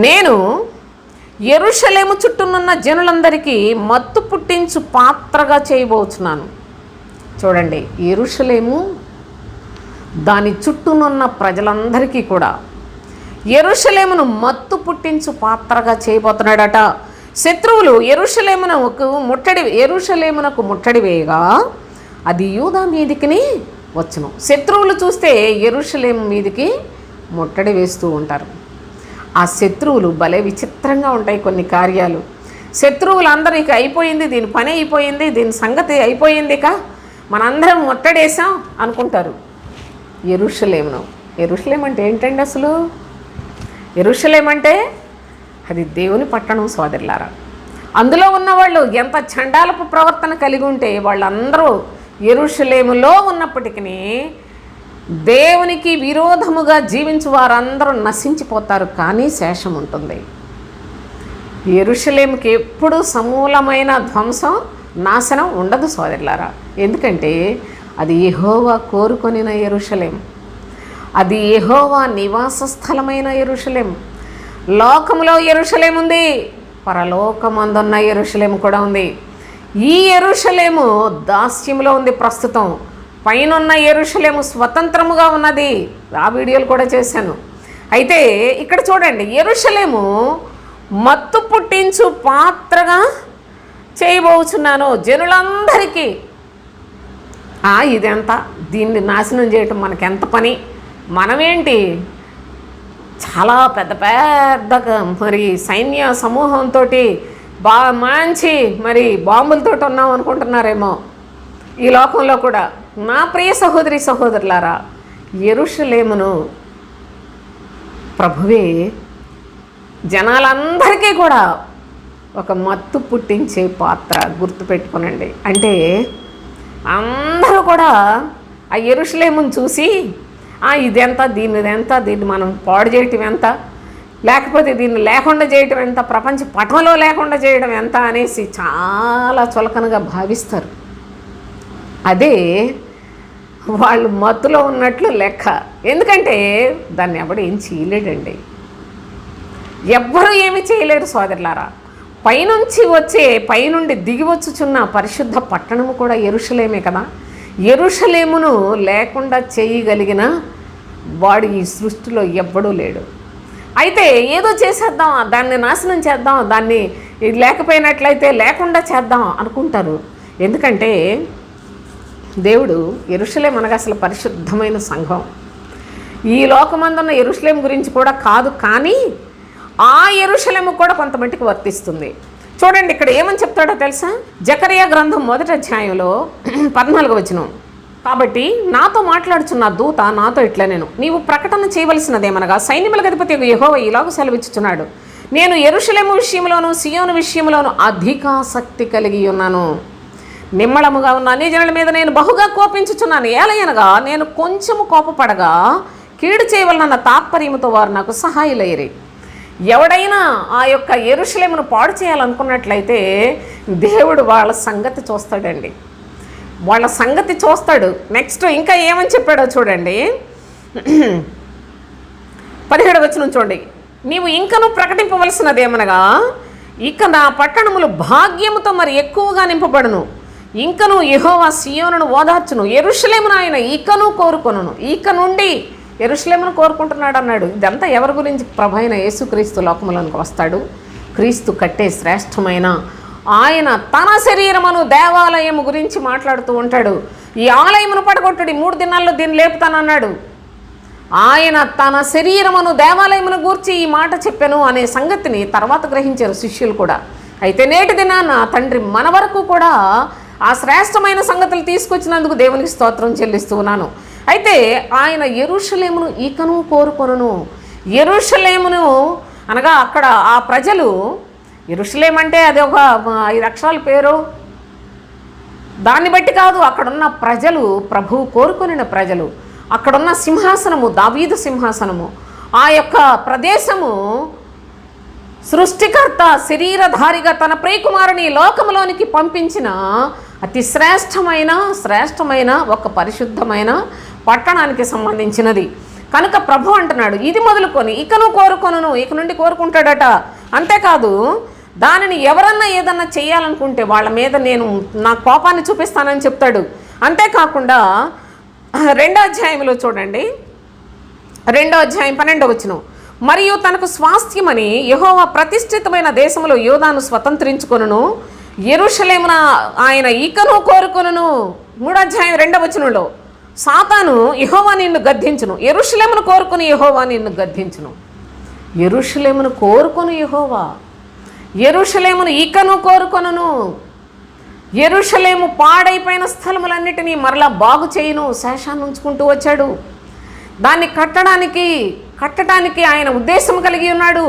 నేను యెరూషలేము చుట్టూనున్న జనులందరికీ మత్తు పుట్టించు పాత్రగా చేయబోచున్నాను. చూడండి, యెరూషలేము దాని చుట్టూనున్న ప్రజలందరికీ కూడా యెరూషలేమును మత్తు పుట్టించు పాత్రగా చేయబోతున్నాడట. శత్రువులు యెరూషలేమునకు ముట్టడి వేయగా అది యూదా మీదికి వచ్చును. శత్రువులు చూస్తే యెరూషలేము మీదికి ముట్టడి వేస్తూ ఉంటారు. ఆ శత్రువులు భలే విచిత్రంగా ఉంటాయి కొన్ని కార్యాలు. శత్రువులు అందరికీ అయిపోయింది, దీని పని అయిపోయింది, దీని సంగతి అయిపోయింది, ఇక మనందరం ముట్టడేసాం అనుకుంటారు. యెరూషలేం అంటే ఏంటండి అసలు? యెరూషలేం అంటే అది దేవుని పట్టణం సోదరులారా. అందులో ఉన్నవాళ్ళు ఎంత చండాలపు ప్రవర్తన కలిగి ఉంటే వాళ్ళందరూ యెరూషలేములో ఉన్నప్పటికీ దేవునికి విరోధముగా జీవించు వారందరూ నశించిపోతారు, కానీ శేషం ఉంటుంది. యెరూషలేముకి ఎప్పుడూ సమూలమైన ధ్వంసం, నాశనం ఉండదు సోదరులారా. ఎందుకంటే అది యెహోవా కోరుకొనిన యెరూషలేం, అది యెహోవా నివాస స్థలమైన యెరూషలేం. లోకములో యెరూషలేం ఉంది, పరలోకమందున్న యెరూషలేం కూడా ఉంది. ఈ యెరూషలేము దాస్యంలో ఉంది ప్రస్తుతం. పైనున్న యెరూషలేము స్వతంత్రముగా ఉన్నది. ఆ వీడియోలు కూడా చేశాను. అయితే ఇక్కడ చూడండి, యెరూషలేము మత్తు పుట్టించు పాత్రగా చేయబోచున్నాను జనులందరికీ. ఇదెంత, దీన్ని నాశనం చేయటం మనకెంత పని, మనమేంటి చాలా పెద్ద మరి సైన్య సమూహంతో మంచి మరి బాంబులతో ఉన్నాం అనుకుంటున్నారేమో ఈ లోకంలో కూడా. నా ప్రియ సహోదరి సహోదరులారా, యెరూషలేమును ప్రభువే జనాలందరికీ కూడా ఒక మత్తు పుట్టించే పాత్ర, గుర్తుపెట్టుకోనండి. అంటే అందరూ కూడా ఆ యెరూషలేమును చూసి ఇదెంత, దీన్ని మనం పాడు చేయటం ఎంత, లేకపోతే దీన్ని లేకుండా చేయటం ఎంత, ప్రపంచ పటంలో లేకుండా చేయడం ఎంత అనేసి చాలా చులకనగా భావిస్తారు. అదే వాళ్ళు మత్తులో ఉన్నట్లు లెక్క. ఎందుకంటే దాన్ని ఎవడు ఏం చేయలేడండి, ఎవ్వరూ ఏమి చేయలేరు సోదరులారా. పైనుండి దిగి వచ్చుచున్న పరిశుద్ధ పట్టణము కూడా యెరూషలేమే కదా. యెరూషలేమును లేకుండా చేయగలిగిన వాడు ఈ సృష్టిలో ఎవ్వడూ లేడు. అయితే ఏదో చేసేద్దాం, దాన్ని నాశనం చేద్దాం, దాన్ని లేకపోయినట్లయితే లేకుండా చేద్దాం అనుకుంటారు. ఎందుకంటే దేవుడు యెరూషలేము అనగా అసలు పరిశుద్ధమైన సంఘం. ఈ లోకమందున్న యెరూషలేము గురించి కూడా కాదు, కానీ ఆ యెరూషలేము కూడా కొంతమందికి వర్తిస్తుంది. చూడండి ఇక్కడ ఏమని చెప్తాడో తెలుసా? జకరియా గ్రంథం 1వ అధ్యాయంలో 14వ వచనం. కాబట్టి నాతో మాట్లాడుచున్న దూత నాతో ఇట్లా, నీవు ప్రకటన చేయవలసినదేమనగా సైన్యములకు అధిపతి యెహోవా ఇలాగ సెలవిచ్చుచున్నాడు, నేను యెరూషలేము విషయంలోను సియోను విషయంలోను అధికాసక్తి కలిగి ఉన్నాను. నిమ్మళముగా ఉన్న అన్ని జనుల మీద నేను బహుగా కోపించుచున్నాను. ఏలయనగా నేను కొంచెము కోపపడగా కీడు చేయవలనన్న తాత్పర్యముతో వారు నాకు సహాయులయ్యరి. ఎవడైనా ఆ యొక్క యెరూషలేమును పాడు చేయాలనుకున్నట్లయితే దేవుడు వాళ్ళ సంగతి చూస్తాడండి, వాళ్ళ సంగతి చూస్తాడు. నెక్స్ట్ ఇంకా ఏమని చెప్పాడో చూడండి, 17వ వచనం చూడండి. నీవు ఇంకను ప్రకటింపవలసినదేమనగా, ఇక నా పట్టణములు భాగ్యముతో మరి ఎక్కువగా నింపబడును, ఇంకను యెహోవా సియోనును ఓదార్చును, యెరూషలేమును ఆయన ఇకను కోరుకొనును. ఇక నుండి యెరూషలేమును కోరుకుంటున్నాడు అన్నాడు. ఇదంతా ఎవరి గురించి? ప్రభు అయిన యేసుక్రీస్తు లోకములోనికి వస్తాడు. క్రీస్తు కట్టే శ్రేష్టమైన ఆయన తన శరీరమును దేవాలయము గురించి మాట్లాడుతూ ఉంటాడు. ఈ ఆలయమును పడగొట్టుడి, 3 దినాల్లో దీన్ని లేపుతానన్నాడు. ఆయన తన శరీరమును దేవాలయమును గూర్చి ఈ మాట చెప్పాను అనే సంగతిని తర్వాత గ్రహించారు శిష్యులు కూడా. అయితే నేటి దినాన తండ్రి మన వరకు కూడా ఆ శ్రేష్టమైన సంగతులు తీసుకొచ్చినందుకు దేవునికి స్తోత్రం చెల్లిస్తూ ఉన్నాను. అయితే ఆయన యెరూషలేమును ఇకను కోరుకొనును. యెరూషలేమును అనగా అక్కడ ఆ ప్రజలు, యెరూషలేం అంటే అది ఒక 5 అక్షరాల పేరు, దాన్ని బట్టి కాదు, అక్కడున్న ప్రజలు ప్రభువు కోరుకొనిన ప్రజలు. అక్కడున్న సింహాసనము దావీదు సింహాసనము. ఆ యొక్క ప్రదేశము సృష్టికర్త శరీరధారిగా తన ప్రియకుమారుని లోకములోనికి పంపించిన అతి శ్రేష్టమైన ఒక పరిశుద్ధమైన పట్టణానికి సంబంధించినది. కనుక ప్రభు అంటున్నాడు, ఇది మొదలుకొని ఇకను కోరుకొనును, ఇక నుండి కోరుకుంటాడట. అంతేకాదు దానిని ఎవరన్నా ఏదన్నా చేయాలనుకుంటే వాళ్ళ మీద నేను నా కోపాన్ని చూపిస్తానని చెప్తాడు. అంతేకాకుండా 2వ అధ్యాయంలో చూడండి, 2వ అధ్యాయం 12వ వచనం. మరియు తనకు స్వాస్థ్యమని యెహోవా ప్రతిష్ఠితమైన దేశంలో యోదాను స్వతంత్రించుకొనును, యెరూషలేమున ఆయన ఇకను కోరుకొనును. 3వ అధ్యాయం 2వ వచనంలో సాతాను యెహోవా నిన్ను గద్దించును, యెరూషలేమును కోరుకుని యెహోవా నిన్ను గద్దించును. యెరూషలేమును కోరుకొను యెహోవా, యెరూషలేమును ఇకను కోరుకొనును. యెరూషలేము పాడైపోయిన స్థలములన్నిటినీ మరలా బాగు చేయును. శేషాన్ని ఉంచుకుంటూ వచ్చాడు. దాన్ని కట్టడానికి ఆయన ఉద్దేశం కలిగి ఉన్నాడు.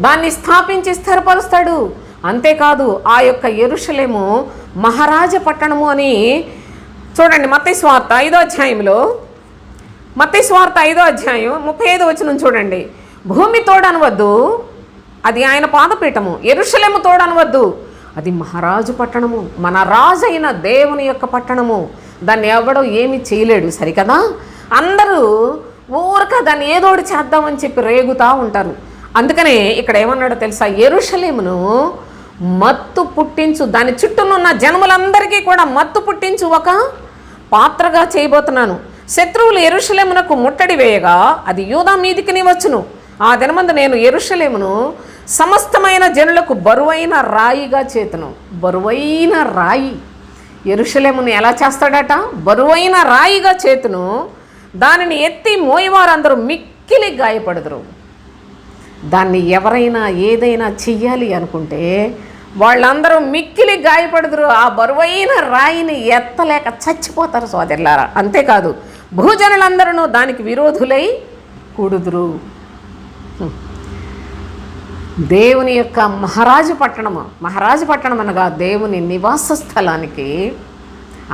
దాన్ని స్థాపించి స్థిరపరుస్తాడు. అంతేకాదు ఆ యొక్క యెరూషలేము మహారాజ పట్టణము అని చూడండి. మత్తయి సువార్త 5వ అధ్యాయంలో, మత్తయి సువార్త 5వ అధ్యాయం 35వ వచనం చూడండి. భూమి తోడనవద్దు, అది ఆయన పాదపీఠము. యెరూషలేము తోడనవద్దు, అది మహారాజు పట్టణము, మన రాజు అయిన దేవుని యొక్క పట్టణము. దాన్ని ఎవడో ఏమీ చేయలేడు, సరికదా? అందరూ ఊరక దాన్ని ఏదోటి చేద్దామని చెప్పి రేగుతూ ఉంటారు. అందుకనే ఇక్కడ ఏమన్నాడో తెలుసా? యెరూషలేమును మత్తు పుట్టించు, దాని చుట్టూనున్న జనములందరికీ కూడా మత్తు పుట్టించు ఒక పాత్రగా చేయబోతున్నాను. శత్రువులు యెరూషలేమునకు ముట్టడి వేయగా అది యూదా మీదికి వచ్చును. ఆ దినమందు నేను యెరూషలేమును సమస్తమైన జనులకు బరువైన రాయిగా చేతును. బరువైన రాయి. యెరూషలేమును ఎలా చేస్తాడట? బరువైన రాయిగా చేతును. దానిని ఎత్తి మోయవారందరూ మిక్కిలి గాయపడదురు. దాన్ని ఎవరైనా ఏదైనా చెయ్యాలి అనుకుంటే వాళ్ళందరూ మిక్కిలి గాయపడదురు. ఆ బరువైన రాయిని ఎత్తలేక చచ్చిపోతారు సోదరులారా. అంతేకాదు భూజనులందరూ దానికి విరోధులై కూడుదురు. దేవుని యొక్క మహారాజు పట్టణం అనగా దేవుని నివాస స్థలానికి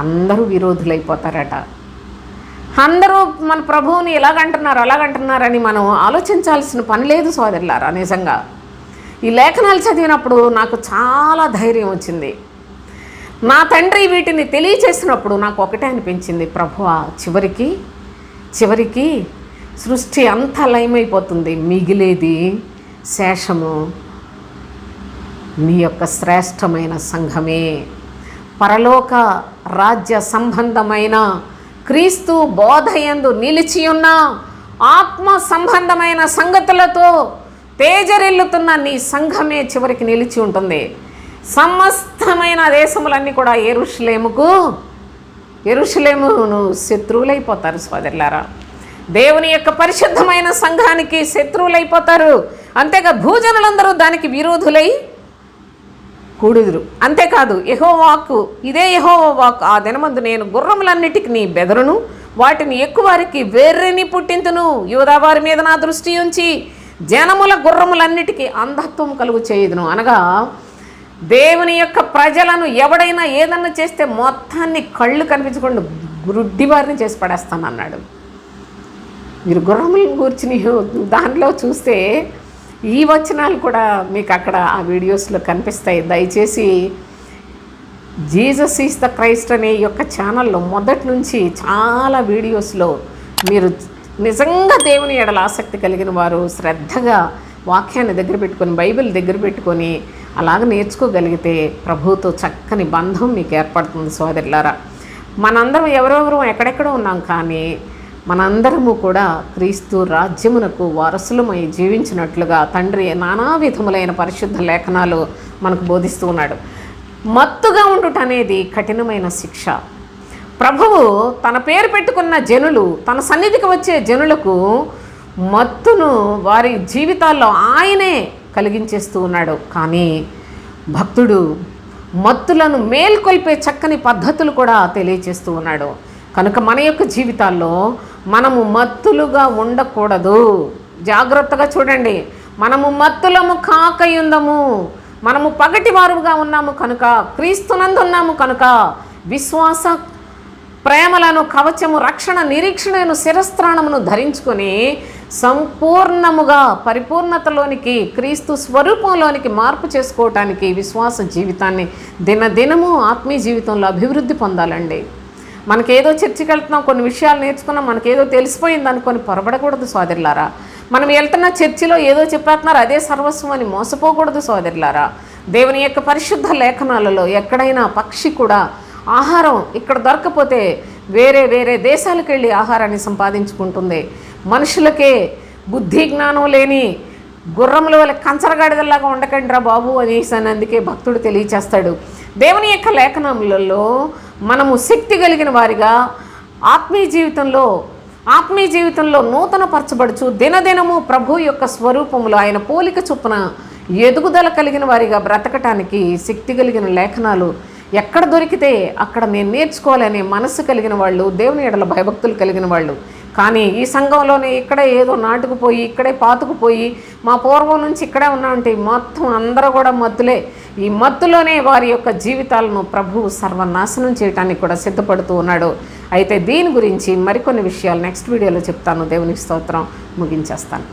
అందరూ విరోధులైపోతారట. అందరూ మన ప్రభువుని ఎలాగంటున్నారు అలాగంటున్నారని మనం ఆలోచించాల్సిన పని లేదు సోదరులారా. నిజంగా ఈ లేఖనాలు చదివినప్పుడు నాకు చాలా ధైర్యం వచ్చింది. నా తండ్రి వీటిని తెలియచేసినప్పుడు నాకు ఒకటే అనిపించింది, ప్రభువా చివరికి సృష్టి అంతా లయమైపోతుంది, మిగిలేది శేషము నీ యొక్క శ్రేష్టమైన సంఘమే, పరలోక రాజ్య సంబంధమైన క్రీస్తు బోధయందు నిలిచియున్న ఆత్మ సంబంధమైన సంగతులతో తేజరిల్లుతున్న నీ సంఘమే చివరికి నిలిచి ఉంటుంది. సమస్తమైన దేశములన్నీ కూడా యెరూషలేమును శత్రువులైపోతారు సోదరులారా. దేవుని యొక్క పరిశుద్ధమైన సంఘానికి శత్రువులైపోతారు. అంతేగా భూజనులందరూ దానికి విరోధులై కూడుదురు. అంతేకాదు యెహోవా వాక్కు, ఇదే యెహోవా వాక్కు, ఆ దినమందు నేను గుర్రములన్నిటికి నీ బెదరును, వాటిని ఎక్కువారికి వెర్రిని పుట్టింతును, యూదా వారి మీద నా దృష్టి ఉంచి జనముల గుర్రములన్నిటికీ అంధత్వం కలుగు చేయుదును. అనగా దేవుని యొక్క ప్రజలను ఎవడైనా ఏదన్నా చేస్తే మొత్తాన్ని కళ్ళు కనిపించకుండా గుడ్డి వారిని చేసి పడేస్తాను అన్నాడు. మీరు గుర్రములను కూర్చుని దాంట్లో చూస్తే ఈ వచనాలు కూడా మీకు అక్కడ ఆ వీడియోస్లో కనిపిస్తాయి. దయచేసి జీసస్ ఈజ్ ద క్రైస్ట్ అనే యొక్క ఛానల్లో మొదటి నుంచి చాలా వీడియోస్లో మీరు నిజంగా దేవుని ఎడల ఆసక్తి కలిగిన వారు శ్రద్ధగా వాక్యాన్ని దగ్గర పెట్టుకొని బైబిల్ దగ్గర పెట్టుకొని అలాగ నేర్చుకోగలిగితే ప్రభువుతో చక్కని బంధం మీకు ఏర్పడుతుంది సోదరులారా. మనందరం ఎవరెవరు ఎక్కడెక్కడో ఉన్నాం, కానీ మనందరము కూడా క్రీస్తు రాజ్యమునకు వారసులమై జీవించినట్లుగా తండ్రి నానా విధములైన పరిశుద్ధ లేఖనాలు మనకు బోధిస్తూ ఉన్నాడు. మత్తుగా ఉండుట అనేది కఠినమైన శిక్ష. ప్రభువు తన పేరు పెట్టుకున్న జనులు, తన సన్నిధికి వచ్చే జనులకు మత్తును వారి జీవితాల్లో ఆయనే కలిగించేస్తూ ఉన్నాడు. కానీ భక్తుడు మత్తులను మేల్కొల్పే చక్కని పద్ధతులు కూడా తెలియచేస్తూ ఉన్నాడు. కనుక మన యొక్క జీవితాల్లో మనము మత్తులుగా ఉండకూడదు. జాగ్రత్తగా చూడండి. మనము మత్తులము కాకయుందము, మనము పగటి వారుగా ఉన్నాము కనుక, క్రీస్తునందు ఉన్నాము కనుక విశ్వాస ప్రేమలను కవచము రక్షణ నిరీక్షణను శిరస్త్రాణమును ధరించుకొని సంపూర్ణముగా పరిపూర్ణతలోనికి క్రీస్తు స్వరూపంలోనికి మార్పు చేసుకోవటానికి విశ్వాస జీవితాన్ని దినదినము ఆత్మీయ జీవితంలో అభివృద్ధి పొందాలండి. మనకేదో చర్చికి వెళ్తున్నాం, కొన్ని విషయాలు నేర్చుకున్నాం, మనకేదో తెలిసిపోయింది అనుకొని పొరబడకూడదు సోదరులారా. మనం వెళ్తున్న చర్చిలో ఏదో చెప్పేస్తున్నారు అదే సర్వస్వం అని మోసపోకూడదు సోదరులారా. దేవుని యొక్క పరిశుద్ధ లేఖనాలలో ఎక్కడైనా పక్షి కూడా ఆహారం ఇక్కడ దొరకపోతే వేరే దేశాలకు వెళ్ళి ఆహారాన్ని సంపాదించుకుంటుంది. మనుషులకే బుద్ధి జ్ఞానం లేని గుర్రముల వల్ల కంచరగాడిదల్లాగా ఉండకండి రా బాబు అనేసి అందుకే భక్తుడు తెలియచేస్తాడు. దేవుని యొక్క లేఖనములలో మనము శక్తి కలిగిన వారిగా ఆత్మీయ జీవితంలో నూతన పరచబడుచు దినదినము ప్రభు యొక్క స్వరూపములో ఆయన పోలిక చొప్పున ఎదుగుదల కలిగిన వారిగా బ్రతకటానికి శక్తి కలిగిన లేఖనాలు ఎక్కడ దొరికితే అక్కడ నేను నేర్చుకోవాలనే మనస్సు కలిగిన వాళ్ళు, దేవుని ఎడల భయభక్తులు కలిగిన వాళ్ళు. కానీ ఈ సంఘంలోనే ఇక్కడే ఏదో నాటుకుపోయి ఇక్కడే పాతుకుపోయి మా పూర్వం నుంచి ఇక్కడే ఉన్నామంటే మొత్తం అందరూ కూడా మత్తులే. ఈ మత్తులోనే వారి యొక్క జీవితాలను ప్రభువు సర్వనాశనం చేయడానికి కూడా సిద్ధపడుతూ ఉన్నాడు. అయితే దీని గురించి మరికొన్ని విషయాలు నెక్స్ట్ వీడియోలో చెప్తాను. దేవునికి స్తోత్రం. ముగించేస్తాను.